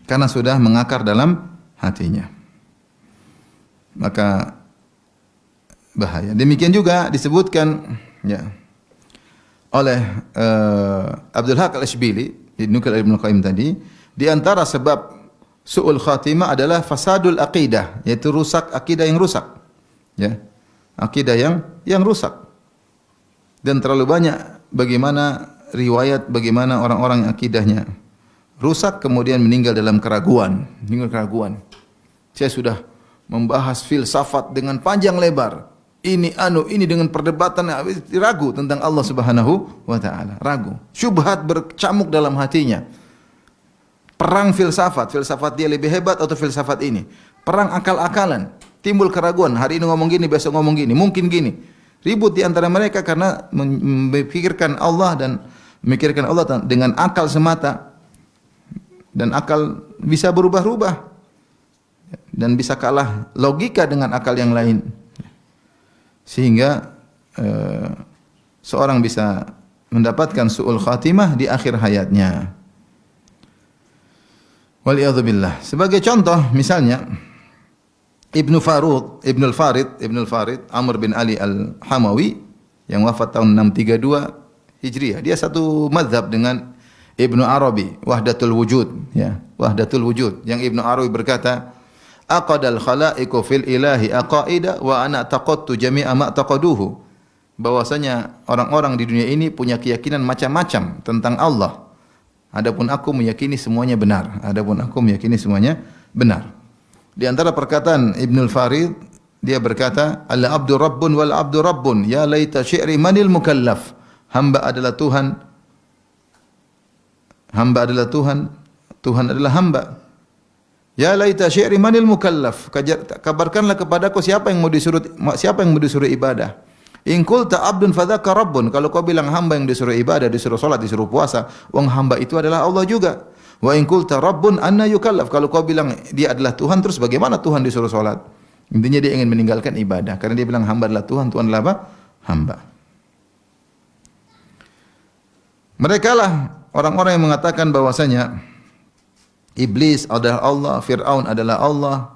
karena sudah mengakar dalam hatinya. Maka bahaya. Demikian juga disebutkan ya oleh Abdul Haq Al-Isbili di Nukil Ibnu Qayyim tadi, di antara sebab su'ul khatimah adalah fasadul aqidah, yaitu rusak akidah yang rusak. Ya. Akidah yang rusak. Dan terlalu banyak bagaimana riwayat bagaimana orang-orang yang akidahnya rusak kemudian meninggal dalam keraguan. Saya sudah membahas filsafat dengan panjang lebar. Ini dengan perdebatan ragu tentang Allah Subhanahu wa taala, ragu. Syubhat bercamuk dalam hatinya. Perang filsafat dia lebih hebat atau filsafat ini? Perang akal-akalan, timbul keraguan. Hari ini ngomong gini, besok ngomong gini, mungkin gini. Ribut di antara mereka karena memikirkan Allah dan memikirkan Allah dengan akal semata. Dan akal bisa berubah-ubah dan bisa kalah logika dengan akal yang lain. Sehingga seorang bisa mendapatkan su'ul khatimah di akhir hayatnya. Waliyadzubillah. Sebagai contoh misalnya Ibnu Farid Amr bin Ali Al-Hamawi yang wafat tahun 632 Hijriah. Dia satu mazhab dengan Ibnu Arabi, Wahdatul Wujud, ya, Wahdatul Wujud. Yang Ibnu Arabi berkata, aqadal khalaiqu fil ilahi aqaida wa ana taqattu jami'a ma taqaduhu. Bahwasanya orang-orang di dunia ini punya keyakinan macam-macam tentang Allah. Adapun aku meyakini semuanya benar. Di antara perkataan Ibnu Farid, dia berkata, al-abdu rabbun wal abdu rabbun, ya laita syi'ri manil mukallaf. Hamba adalah Tuhan, Tuhan adalah hamba. Ya laita syi'ri manil mukallaf. Kabarkanlah kepadaku siapa yang mau disuruh ibadah. In qulta abdun fadzaka rabbun. Kalau kau bilang hamba yang disuruh ibadah, disuruh salat, disuruh puasa, wong hamba itu adalah Allah juga. Wa in qulta rabbun anna yukallaf. Kalau kau bilang dia adalah Tuhan, terus bagaimana Tuhan disuruh salat? Intinya dia ingin meninggalkan ibadah karena dia bilang hamba adalah Tuhan, Tuhan adalah apa? Hamba. Mereka lah orang-orang yang mengatakan bahwasanya Iblis adalah Allah, Fir'aun adalah Allah.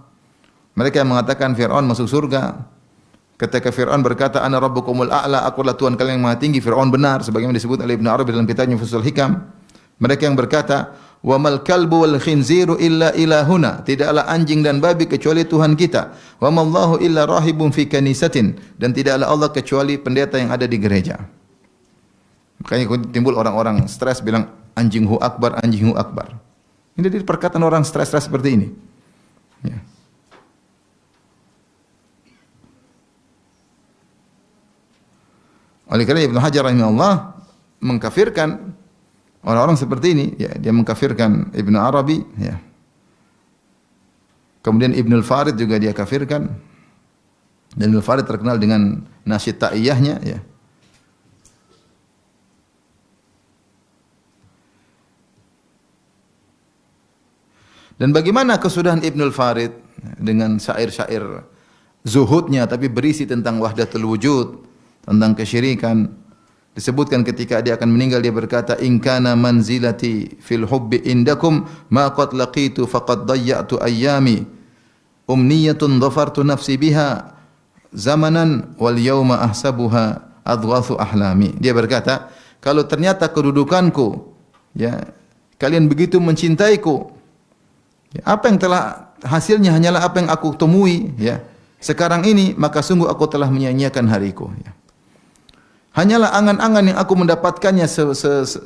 Mereka yang mengatakan Fir'aun masuk surga. Ketika Fir'aun berkata, Ana rabbukumul a'la, aku adalah Tuhan kalian yang maha tinggi, Fir'aun benar, sebagaimana disebut oleh Ibnu Arabi dalam kitabnya Fusul Hikam. Mereka yang berkata, Wa mal kalbu wal khinziru illa ilahuna, tidaklah anjing dan babi kecuali Tuhan kita. Wa mallahu illa rahibun fi kanisatin, dan tidaklah Allah kecuali pendeta yang ada di gereja. Makanya timbul orang-orang stres bilang anjing hu akbar, anjing hu akbar. Ini dari perkataan orang stres-stres seperti ini. Ya. Oleh karena Ibnu Hajar rahimahullah mengkafirkan orang-orang seperti ini, ya, dia mengkafirkan Ibnu Arabi, ya. Kemudian Ibnu Farid juga dia kafirkan. Dan Ibnu Farid terkenal dengan nasyid ta'iyahnya, ya. Dan bagaimana kesudahan Ibnu Farid dengan syair-syair zuhudnya tapi berisi tentang wahdatul wujud, tentang kesyirikan. Disebutkan ketika dia akan meninggal dia berkata, in kana manzilati fil hubbi indakum ma qad laqitu faqad dayya'tu ayyami umniyatun dhafartu nafsi biha zamanan wal yawma ahsabuha adghathu ahlami. Dia berkata, kalau ternyata kedudukanku, ya, kalian begitu mencintaiku, ya, apa yang telah hasilnya hanyalah apa yang aku temui, ya, sekarang ini, maka sungguh aku telah menyia-nyiakan hariku, ya. Hanyalah angan-angan yang aku mendapatkannya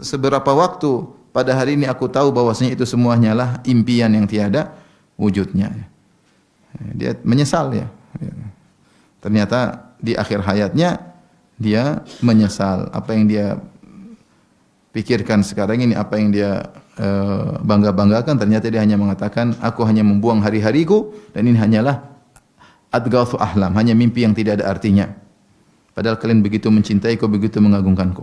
seberapa waktu, pada hari ini aku tahu bahwasanya itu semuanya lah impian yang tiada wujudnya. Dia menyesal, ya. Ternyata di akhir hayatnya dia menyesal apa yang dia pikirkan sekarang ini, apa yang dia bangga-banggakan, ternyata dia hanya mengatakan aku hanya membuang hari-hariku dan ini hanyalah adghathu ahlam, hanya mimpi yang tidak ada artinya. Padahal kalian begitu mencintaiku, begitu mengagungkanku.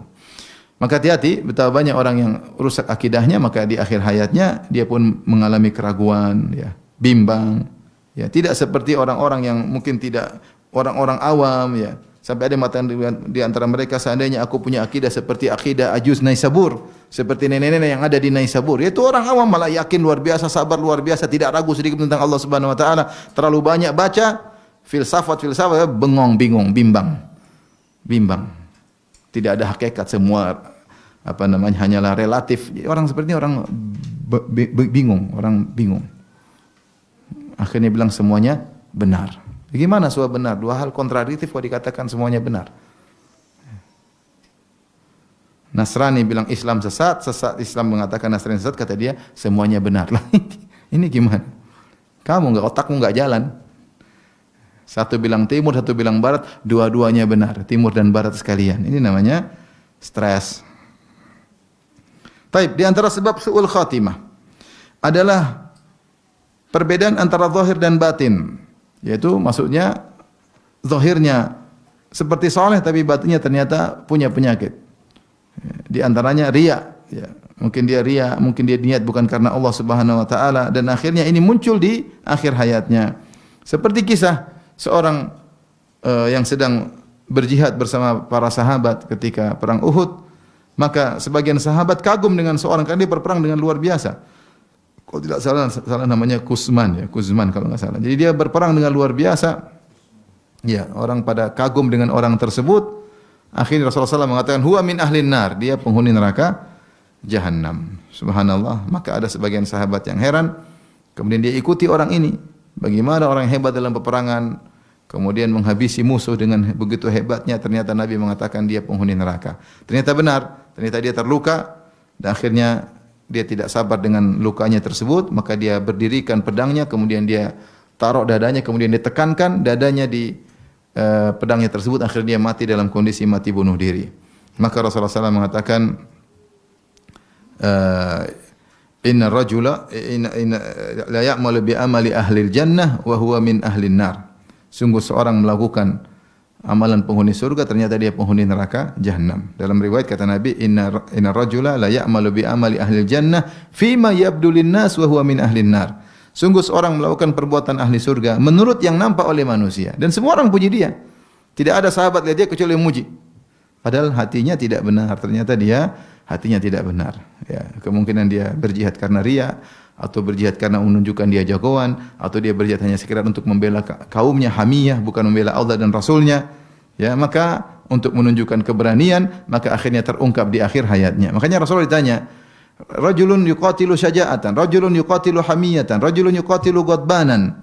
Maka hati-hati, betapa banyak orang yang rusak akidahnya, maka di akhir hayatnya dia pun mengalami keraguan, ya, bimbang, ya, tidak seperti orang-orang yang mungkin tidak, orang-orang awam, ya. Sampai ada yang mengatakan di antara mereka, seandainya aku punya akidah seperti akidah Ajuz Naisabur, seperti nenek-nenek yang ada di Naisabur, yaitu orang awam malah yakin luar biasa, sabar luar biasa, tidak ragu sedikit tentang Allah Subhanahu wa taala, terlalu banyak baca filsafat, bengong, bingung, bimbang. Tidak ada hakikat, semua hanyalah relatif. Orang seperti ini orang bingung. Akhirnya bilang semuanya benar. Bagaimana sebuah benar? Dua hal kontradiktif kok dikatakan semuanya benar. Nasrani bilang Islam sesat, Islam mengatakan Nasrani sesat, kata dia semuanya benar. Lah ini gimana? Kamu otakmu enggak jalan. Satu bilang timur, satu bilang barat, dua-duanya benar, timur dan barat sekalian. Ini namanya stres. Taib, di antara sebab su'ul khatimah adalah perbedaan antara zahir dan batin. Yaitu maksudnya zahirnya seperti soleh tapi batinnya ternyata punya penyakit. Di antaranya riya, ya. Mungkin dia riya, mungkin dia niat bukan karena Allah Subhanahu wa taala, dan akhirnya ini muncul di akhir hayatnya. Seperti kisah seorang yang sedang berjihad bersama para sahabat ketika perang Uhud, maka sebagian sahabat kagum dengan seorang karena dia berperang dengan luar biasa. Kalau tidak salah namanya Kuzman kalau nggak salah. Jadi dia berperang dengan luar biasa. Ya, orang pada kagum dengan orang tersebut. Akhirnya Rasulullah SAW mengatakan, huwa min ahlin nar, dia penghuni neraka Jahannam. Subhanallah. Maka ada sebagian sahabat yang heran, kemudian dia ikuti orang ini. Bagaimana orang yang hebat dalam peperangan, kemudian menghabisi musuh dengan begitu hebatnya, ternyata Nabi mengatakan dia penghuni neraka. Ternyata benar, ternyata dia terluka, dan akhirnya dia tidak sabar dengan lukanya tersebut, maka dia berdirikan pedangnya, kemudian dia taruh dadanya, kemudian dia tekankan dadanya di pedangnya tersebut, akhirnya dia mati dalam kondisi mati bunuh diri. Maka Rasulullah SAW mengatakan, inna rajula la ya'malu bi amali ahli jannah wa huwa min ahli nar. Sungguh seorang melakukan amalan penghuni surga, ternyata dia penghuni neraka Jahannam. Dalam riwayat kata Nabi, inna rajula la ya'malu bi amali ahli jannah fima yabdu lin-nas wa huwa min ahli nar. Sungguh seorang melakukan perbuatan ahli surga menurut yang nampak oleh manusia, dan semua orang puji dia. Tidak ada sahabat lihat dia kecuali memuji. Padahal hatinya tidak benar. Ternyata dia hatinya tidak benar. Ya, kemungkinan dia berjihad karena riya, atau berjihad karena menunjukkan dia jagoan, atau dia berjihad hanya sekedar untuk membela kaumnya, hamiyah, bukan membela Allah dan Rasulnya. Ya, maka untuk menunjukkan keberanian, maka akhirnya terungkap di akhir hayatnya. Makanya Rasulullah ditanya, rajulun yuqatilu syaja'atan, rajulun yuqatilu hamiyatan, rajulun yuqatilu ghadbanan,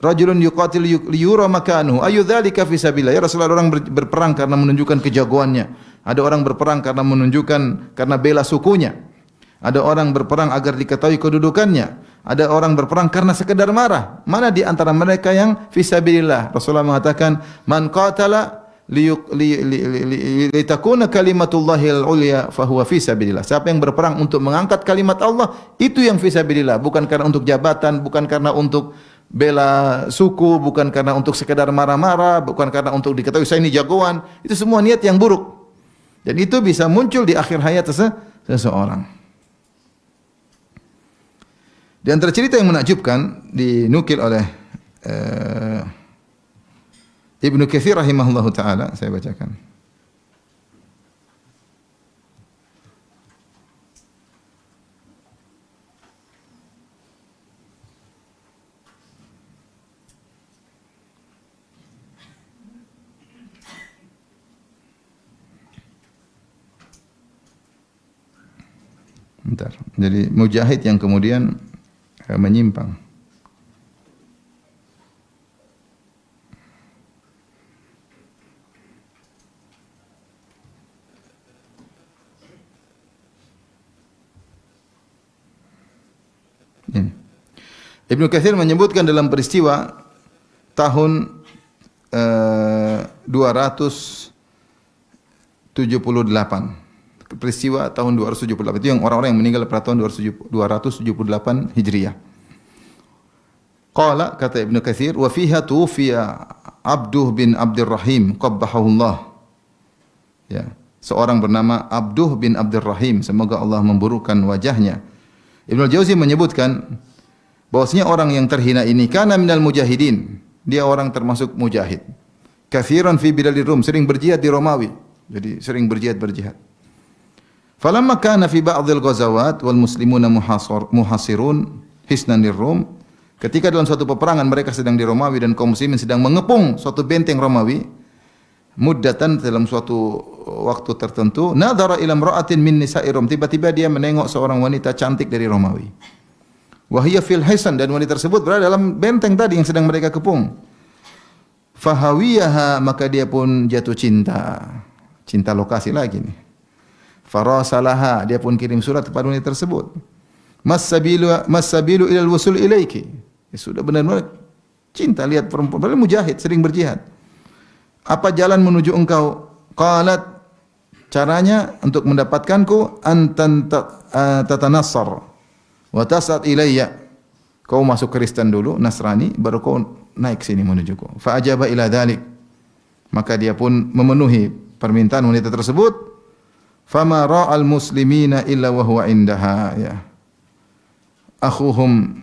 rajulun yuqatilu liyura makanuhu, ayu dzalika fi sabilillah. Ya Rasulullah, orang berperang karena menunjukkan kejagoannya. Ada orang berperang karena menunjukkan karena bela sukunya. Ada orang berperang agar diketahui kedudukannya. Ada orang berperang karena sekedar marah. Mana di antara mereka yang fi sabilillah? Rasulullah mengatakan, man qatala litakuna kalimatullahil ulya fahuwa fi sabilillah. Siapa yang berperang untuk mengangkat kalimat Allah, itu yang fi sabilillah, bukan karena untuk jabatan, bukan karena untuk bela suku, bukan karena untuk sekedar marah-marah, bukan karena untuk diketahui saya ini jagoan. Itu semua niat yang buruk. Dan itu bisa muncul di akhir hayat seseorang. Di antara cerita yang menakjubkan dinukil oleh Ibnu Katsir rahimahullahu taala, saya bacakan. Bentar. Jadi mujahid yang kemudian menyimpang. Ini. Ibnu Katsir menyebutkan dalam peristiwa tahun 278. Peristiwa tahun 278 itu yang orang-orang yang meninggal pada tahun 278 Hijriah. Qala, kata Ibnu Katsir, wa fiha tufiya Abduh bin Abdurrahim qabbahullah. Ya, seorang bernama Abduh bin Abdurrahim, semoga Allah memburukkan wajahnya. Ibnu Jauzi menyebutkan bahwasanya orang yang terhina ini kana minal mujahidin, dia orang termasuk mujahid. Katsiran fi biladir Rum, sering berjihad di Romawi. Jadi sering berjihad. Falamma kana fi ba'dil ghazawat wal muslimuna muhasirun hisnan Rum, ketika dalam suatu peperangan mereka sedang di Romawi dan kaum muslimin sedang mengepung suatu benteng Romawi, muddatan dalam suatu waktu tertentu, nadhara ila imra'atin min nisa'i Rum, tiba-tiba dia menengok seorang wanita cantik dari Romawi. Wa hiya fil hisan, dan wanita tersebut berada dalam benteng tadi yang sedang mereka kepung. Fahawiyaha, maka dia pun jatuh cinta. Cinta lokasi lagi nih. Farasalaha, dia pun kirim surat kepada wanita tersebut. Mas-sabilu ilal wusul ilaiki. Ya, sudah benar-benar cinta lihat perempuan, padahal mujahid, sering berjihad. Apa jalan menuju engkau? Qalat, caranya untuk mendapatkanku antan tatanassar wa tas'ad ilayya. Kau masuk Kristen dulu, Nasrani, baru kau naik sini menujuku. Fa ajaba ila dzalik. Maka dia pun memenuhi permintaan wanita tersebut. Fama ra'al muslimina illa wa huwa indaha, ya. Akhuhum,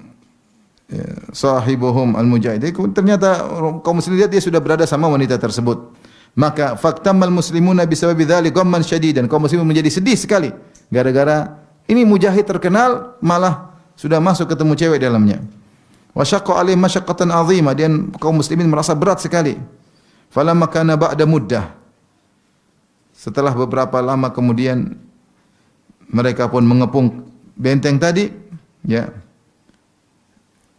ya, sahibuhum al-mujahid. Ternyata kaum muslimin lihat dia sudah berada sama wanita tersebut. Maka faktamal muslimuna bisababi dzalik ghamman syadidan. Kaum muslimin menjadi sedih sekali gara-gara ini mujahid terkenal malah sudah masuk ketemu cewek dalamnya. Wa syaqqa alaihim masyaqqatan 'azimah, dan kaum muslimin merasa berat sekali. Falamma kana ba'da muddah, setelah beberapa lama kemudian mereka pun mengepung benteng tadi, ya.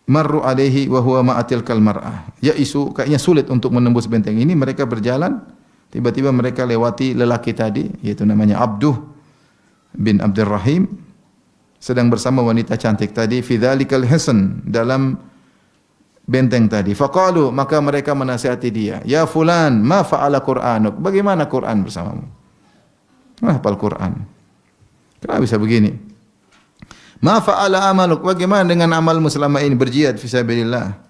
Marru alaihi wa huwa ma'atil kal mar'ah. Ya isu, kayaknya sulit untuk menembus benteng ini. Mereka berjalan, tiba-tiba mereka lewati lelaki tadi, yaitu namanya Abduh bin Abdurrahim, sedang bersama wanita cantik tadi, fi dzalikal hisan, dalam benteng tadi. Faqalu, maka mereka menasihati dia, ya fulan, ma fa'ala Qur'anuk? Bagaimana Quran bersamamu? Hafal Quran. Kenapa bisa begini? Ma fa'ala amaluk? Bagaimana dengan amalmu selama ini berjihad fi sabilillah?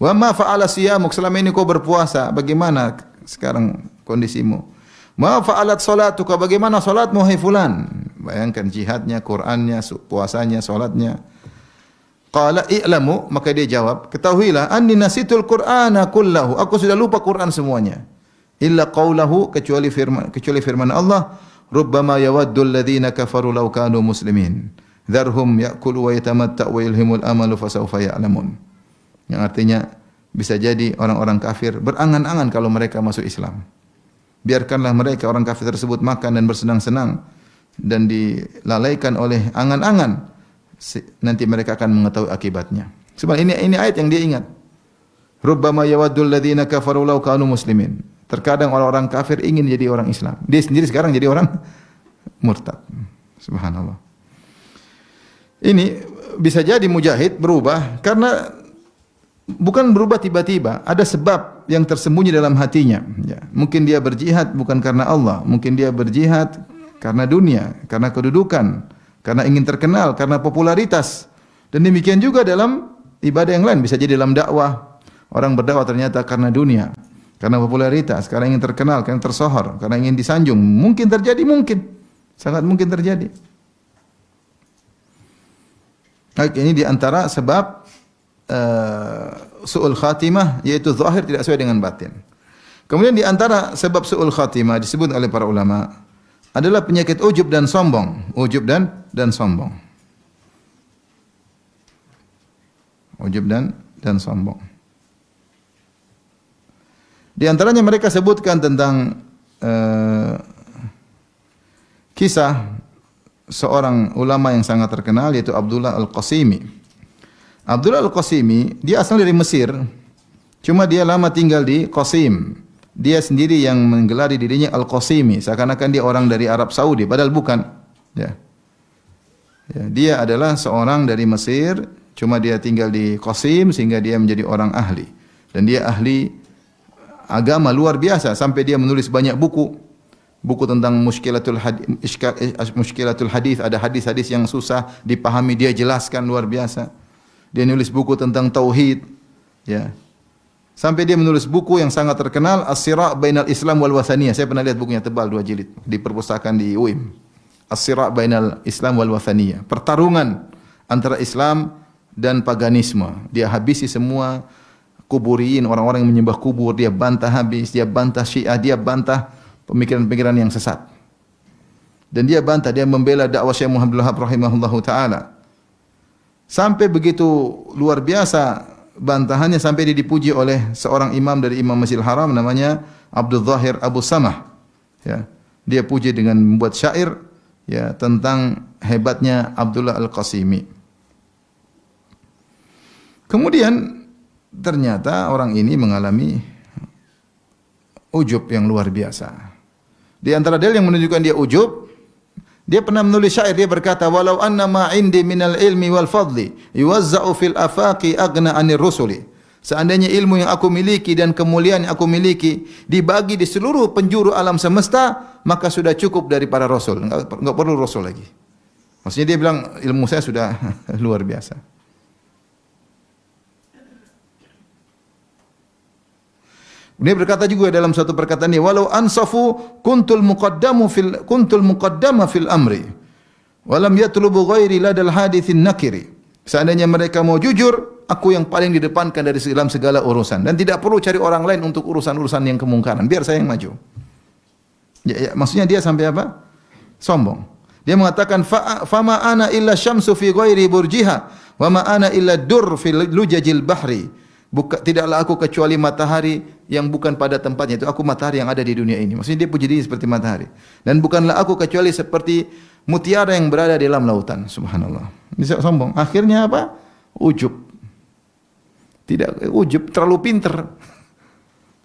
Wa ma fa'ala siyamuk? Selama ini kau berpuasa, bagaimana sekarang kondisimu? Ma fa'alat salatuka? Bagaimana salatmu hai fulan? Bayangkan jihadnya, Qur'annya, puasanya, salatnya. Qala i'lamu, maka dia jawab, ketahuilah anni nasitul Qur'ana kullahu, aku sudah lupa Quran semuanya. Illa qaulahu, kecuali firman Allah, rubbama yawaddu alladhina kafaru law kanu muslimin. Dharhum ya'kulu wa yatamatta'u wa yulhimul amalu fasawfa ya'lamun. Yang artinya bisa jadi orang-orang kafir berangan-angan kalau mereka masuk Islam. Biarkanlah mereka orang kafir tersebut makan dan bersenang-senang dan dilalaikan oleh angan-angan, nanti mereka akan mengetahui akibatnya. Sebab ini ayat yang dia ingat. Rubbama yawaddul ladzina kafaru law kanu muslimin. Terkadang orang-orang kafir ingin jadi orang Islam. Dia sendiri sekarang jadi orang murtad. Subhanallah. Ini bisa jadi mujahid berubah karena bukan berubah tiba-tiba, ada sebab yang tersembunyi dalam hatinya. Ya, mungkin dia berjihad bukan karena Allah, mungkin dia berjihad karena dunia, karena kedudukan, karena ingin terkenal, karena popularitas. Dan demikian juga dalam ibadah yang lain, bisa jadi dalam dakwah. Orang berdakwah ternyata karena dunia, karena popularitas, karena ingin terkenal, karena tersohor, karena ingin disanjung. Mungkin terjadi, mungkin. Sangat mungkin terjadi. Ini di antara sebab su'ul khatimah, yaitu zahir tidak sesuai dengan batin. Kemudian di antara sebab su'ul khatimah disebut oleh para ulama adalah penyakit ujub dan sombong. Ujub dan sombong. Ujub dan sombong. Di antaranya mereka sebutkan tentang kisah seorang ulama yang sangat terkenal, yaitu Abdullah Al-Qasimi. Abdullah Al-Qasimi, dia asal dari Mesir. Cuma dia lama tinggal di Qasim. Dia sendiri yang menggelari dirinya Al-Qasimi, seakan-akan dia orang dari Arab Saudi, padahal bukan. Ya. Dia adalah seorang dari Mesir, cuma dia tinggal di Qasim sehingga dia menjadi orang ahli. Dan dia ahli agama luar biasa sampai dia menulis banyak buku. Buku tentang muskilatul hadis, ada hadis-hadis yang susah dipahami, dia jelaskan luar biasa. Dia nulis buku tentang tauhid, ya. Sampai dia menulis buku yang sangat terkenal, As-Sira' Bainal Islam wal Wathaniyah. Saya pernah lihat bukunya, tebal 2 jilid di perpustakaan di UIM. As-Sira' Bainal Islam wal Wathaniyah. Pertarungan antara Islam dan paganisme. Dia habisi semua kuburiyin, orang-orang yang menyembah kubur, dia bantah habis, dia bantah Syiah, dia bantah pemikiran-pemikiran yang sesat. Dan dia bantah, dia membela dakwah Syekh Muhammad bin Wahab rahimahullahu taala. Sampai begitu luar biasa bantahannya sampai dia dipuji oleh seorang imam dari Imam Masjidil Haram namanya Abdul Zahir Abu Samah. Ya, dia puji dengan membuat syair ya tentang hebatnya Abdullah Al-Qasimi. Kemudian ternyata orang ini mengalami ujub yang luar biasa. Di antara dalil yang menunjukkan dia ujub, Dia pernah menulis syair, dia berkata, "Walau anna ma 'indi minal ilmi wal fadli yuwazza'u fil afaqi aghna 'anir rusuli." Seandainya ilmu yang aku miliki dan kemuliaan yang aku miliki dibagi di seluruh penjuru alam semesta, maka sudah cukup dari para rasul. Enggak perlu rasul lagi. Maksudnya dia bilang ilmu saya sudah luar biasa. Dia berkata juga dalam satu perkataan dia, walau ansafu kuntul muqaddama fil amri walam yatlubu ghairi ladal haditsin nakiri. Seandainya mereka mau jujur, aku yang paling didepankan dari dalam segala urusan dan tidak perlu cari orang lain untuk urusan-urusan yang kemungkaran. Biar saya yang maju. Maksudnya dia sampai apa? Sombong. Dia mengatakan fama ana illa syamsu fi ghairi burjiha wa ma ana illa dur fil lujajil bahri. Tidaklah aku kecuali matahari yang bukan pada tempatnya. Itu aku matahari yang ada di dunia ini. Maksudnya dia puji diri seperti matahari. Dan bukanlah aku kecuali seperti mutiara yang berada di dalam lautan. Subhanallah. Bisa sombong. Akhirnya apa? Ujub. Tidak ujub, terlalu pintar.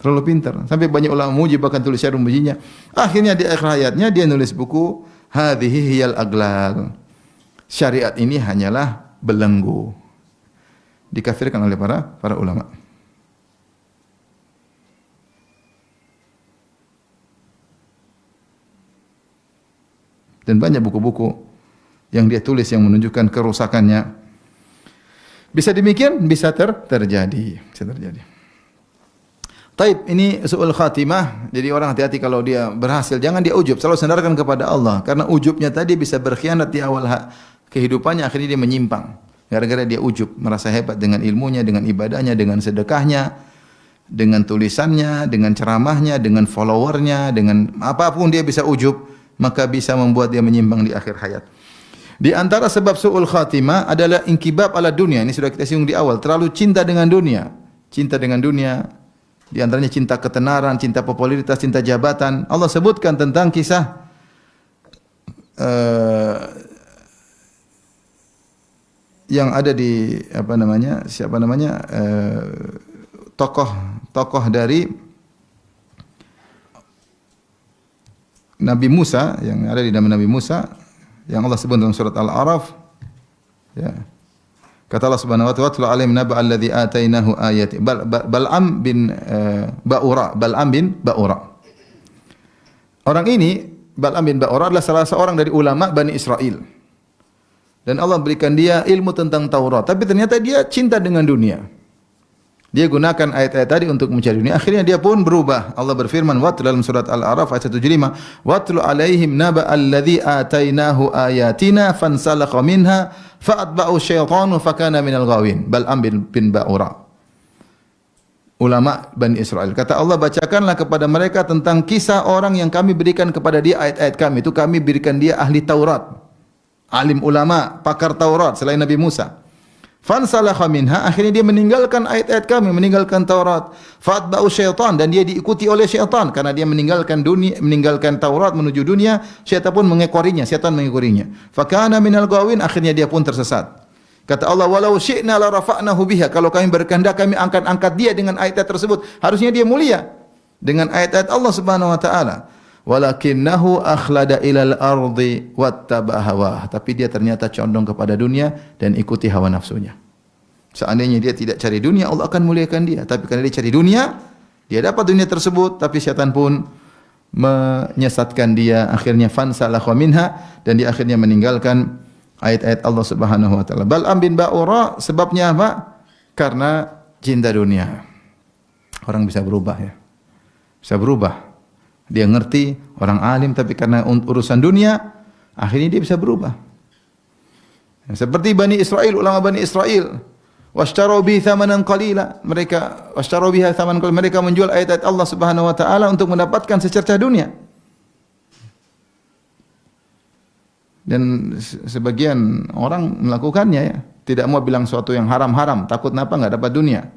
Terlalu pintar. Sampai banyak ulama muji bahkan tulis syair memujinya. Akhirnya di akhir hayatnya dia nulis buku Hadhihi hiyal aglal. Syariat ini hanyalah belenggu. Dikafirkan oleh para ulama. Dan banyak buku-buku yang dia tulis yang menunjukkan kerusakannya. Bisa demikian, bisa terjadi. Bisa terjadi. Taib, ini su'ul khatimah. Jadi orang hati-hati kalau dia berhasil, jangan dia ujub, selalu sandarkan kepada Allah. Karena ujubnya tadi bisa berkhianat di awal kehidupannya, akhirnya dia menyimpang. Gara-gara dia ujub, merasa hebat dengan ilmunya, dengan ibadahnya, dengan sedekahnya, dengan tulisannya, dengan ceramahnya, dengan followernya, dengan apapun dia bisa ujub, maka bisa membuat dia menyimpang di akhir hayat. Di antara sebab su'ul khatimah adalah inkibab ala dunia. Ini sudah kita singgung di awal. Terlalu cinta dengan dunia. Cinta dengan dunia. Di antaranya cinta ketenaran, cinta popularitas, cinta jabatan. Allah sebutkan tentang kisah yang ada di tokoh dari Nabi Musa, yang ada di dalam Nabi Musa yang Allah sebut dalam surat Al-A'raf, ya. Kata Allah Subhanahu wa ta'ala, "Watlu 'alaihim naba alladhi atainahu ayati." Bal'am bin Ba'ura. Orang ini Bal'am bin Ba'ura adalah salah seorang dari ulama Bani Israel. Dan Allah berikan dia ilmu tentang Taurat. Tapi ternyata dia cinta dengan dunia. Dia gunakan ayat-ayat tadi untuk mencari dunia. Akhirnya dia pun berubah. Allah berfirman, Watlu dalam surat Al-A'raf ayat 175. Watlu alaihim naba alladhi atainahu ayatina fansalakha minha fa'atba'u syaitanu fakana minal ghawin. Bal'am bin Ba'ura. Ulama Bani Israel. Kata Allah, bacakanlah kepada mereka tentang kisah orang yang kami berikan kepada dia ayat-ayat kami. Itu kami berikan dia ahli Taurat. Alim ulama, pakar Taurat selain Nabi Musa. Fansalakha minha, akhirnya dia meninggalkan ayat-ayat kami, meninggalkan Taurat. Fatba'u syaitan, dan dia diikuti oleh syaitan karena dia meninggalkan dunia, meninggalkan Taurat menuju dunia, syaitan pun mengekorinya, syaitan mengekorinya. Fakana minal ghawin, akhirnya dia pun tersesat. Kata Allah, walau syi'na la rafa'nahu biha, kalau kami berkehendak kami angkat dia dengan ayat-ayat tersebut. Harusnya dia mulia dengan ayat-ayat Allah Subhanahu wa taala. Walakinnahu akhlada ilal ardi wattaba'a hawah. Tapi dia ternyata condong kepada dunia dan ikuti hawa nafsunya. Seandainya dia tidak cari dunia, Allah akan muliakan dia. Tapi karena dia cari dunia, dia dapat dunia tersebut, tapi syaitan pun menyesatkan dia. Akhirnya fansalakha minha, dan dia akhirnya meninggalkan ayat-ayat Allah Subhanahu wa taala. Bal'am bin Ba'ura sebabnya apa? Karena cinta dunia. Orang bisa berubah ya. Bisa berubah. Dia ngerti, orang alim, tapi karena urusan dunia, akhirnya dia bisa berubah. Seperti Bani Israel, ulama Bani Israel. Washtaru bihi thamanan qalila. Mereka menjual ayat-ayat Allah Subhanahu wa taala untuk mendapatkan secercah dunia. Dan sebagian orang melakukannya ya. Tidak mau bilang sesuatu yang haram-haram, takut kenapa enggak dapat dunia.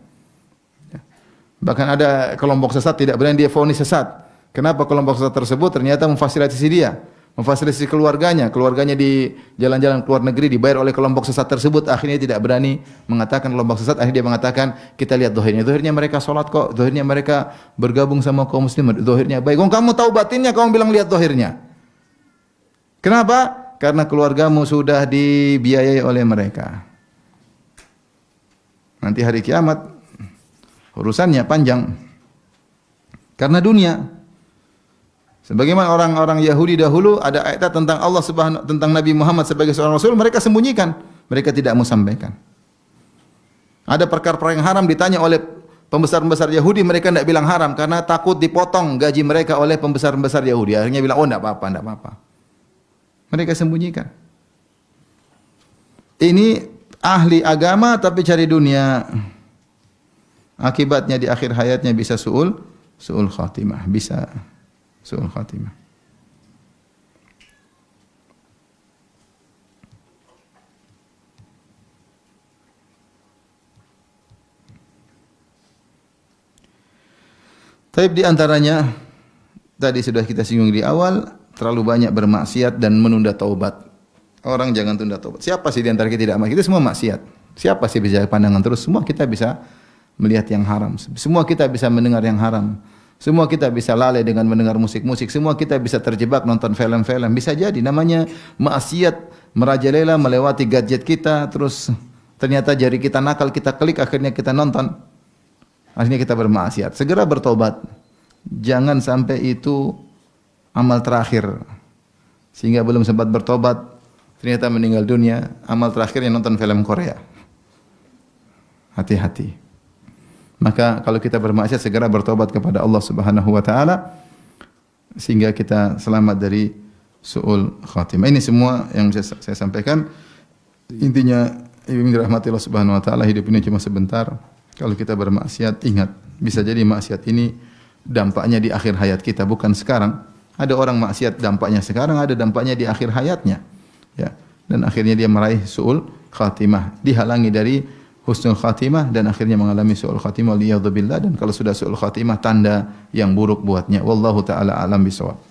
Bahkan ada kelompok sesat tidak berani dia vonis sesat. Kenapa kelompok sesat tersebut ternyata memfasilitasi dia, memfasilitasi keluarganya di jalan-jalan ke luar negeri dibayar oleh kelompok sesat tersebut, akhirnya tidak berani mengatakan kelompok sesat, akhirnya dia mengatakan kita lihat zahirnya mereka salat kok, zahirnya mereka bergabung sama kaum muslimin, zahirnya baik. Kamu tahu batinnya, kamu bilang lihat zahirnya. Kenapa? Karena keluargamu sudah dibiayai oleh mereka. Nanti hari kiamat urusannya panjang. Karena dunia. Sebagaimana orang-orang Yahudi dahulu ada ayat tentang Allah Subhanahu tentang Nabi Muhammad sebagai seorang rasul, mereka sembunyikan, mereka tidak mau sampaikan. Ada perkara-perkara yang haram ditanya oleh pembesar-pembesar Yahudi, mereka tidak bilang haram karena takut dipotong gaji mereka oleh pembesar-pembesar Yahudi. Akhirnya bilang, oh tidak apa-apa, tidak apa-apa. Mereka sembunyikan. Ini ahli agama tapi cari dunia. Akibatnya di akhir hayatnya bisa su'ul khatimah, bisa su'ul khatimah. Tapi di antaranya tadi sudah kita singgung di awal, terlalu banyak bermaksiat dan menunda taubat. Orang jangan tunda taubat. Siapa sih di antara kita tidak maksiat? Kita semua maksiat. Siapa sih bisa pandangan terus? Semua kita bisa melihat yang haram. Semua kita bisa mendengar yang haram. Semua kita bisa lalai dengan mendengar musik-musik. Semua kita bisa terjebak nonton film-film. Bisa jadi namanya maksiat merajalela melewati gadget kita, terus ternyata jari kita nakal, kita klik, akhirnya kita nonton. Akhirnya kita bermaksiat. Segera bertobat. Jangan sampai itu amal terakhir. Sehingga belum sempat bertobat, ternyata meninggal dunia, amal terakhirnya nonton film Korea. Hati-hati. Maka kalau kita bermaksiat segera bertobat kepada Allah Subhanahu wa taala sehingga kita selamat dari su'ul khatimah. Ini semua yang saya sampaikan. Intinya ibu rahmati Allah Subhanahu wa taala, hidup ini cuma sebentar. Kalau kita bermaksiat, ingat, bisa jadi maksiat ini dampaknya di akhir hayat kita, bukan sekarang. Ada orang maksiat dampaknya sekarang, ada dampaknya di akhir hayatnya. Ya. Dan akhirnya dia meraih su'ul khatimah, dihalangi dari husnul khatimah dan akhirnya mengalami su'ul khatimah, liyadzubillah. Dan kalau sudah su'ul khatimah, tanda yang buruk buatnya. Wallahu ta'ala alam bisawab.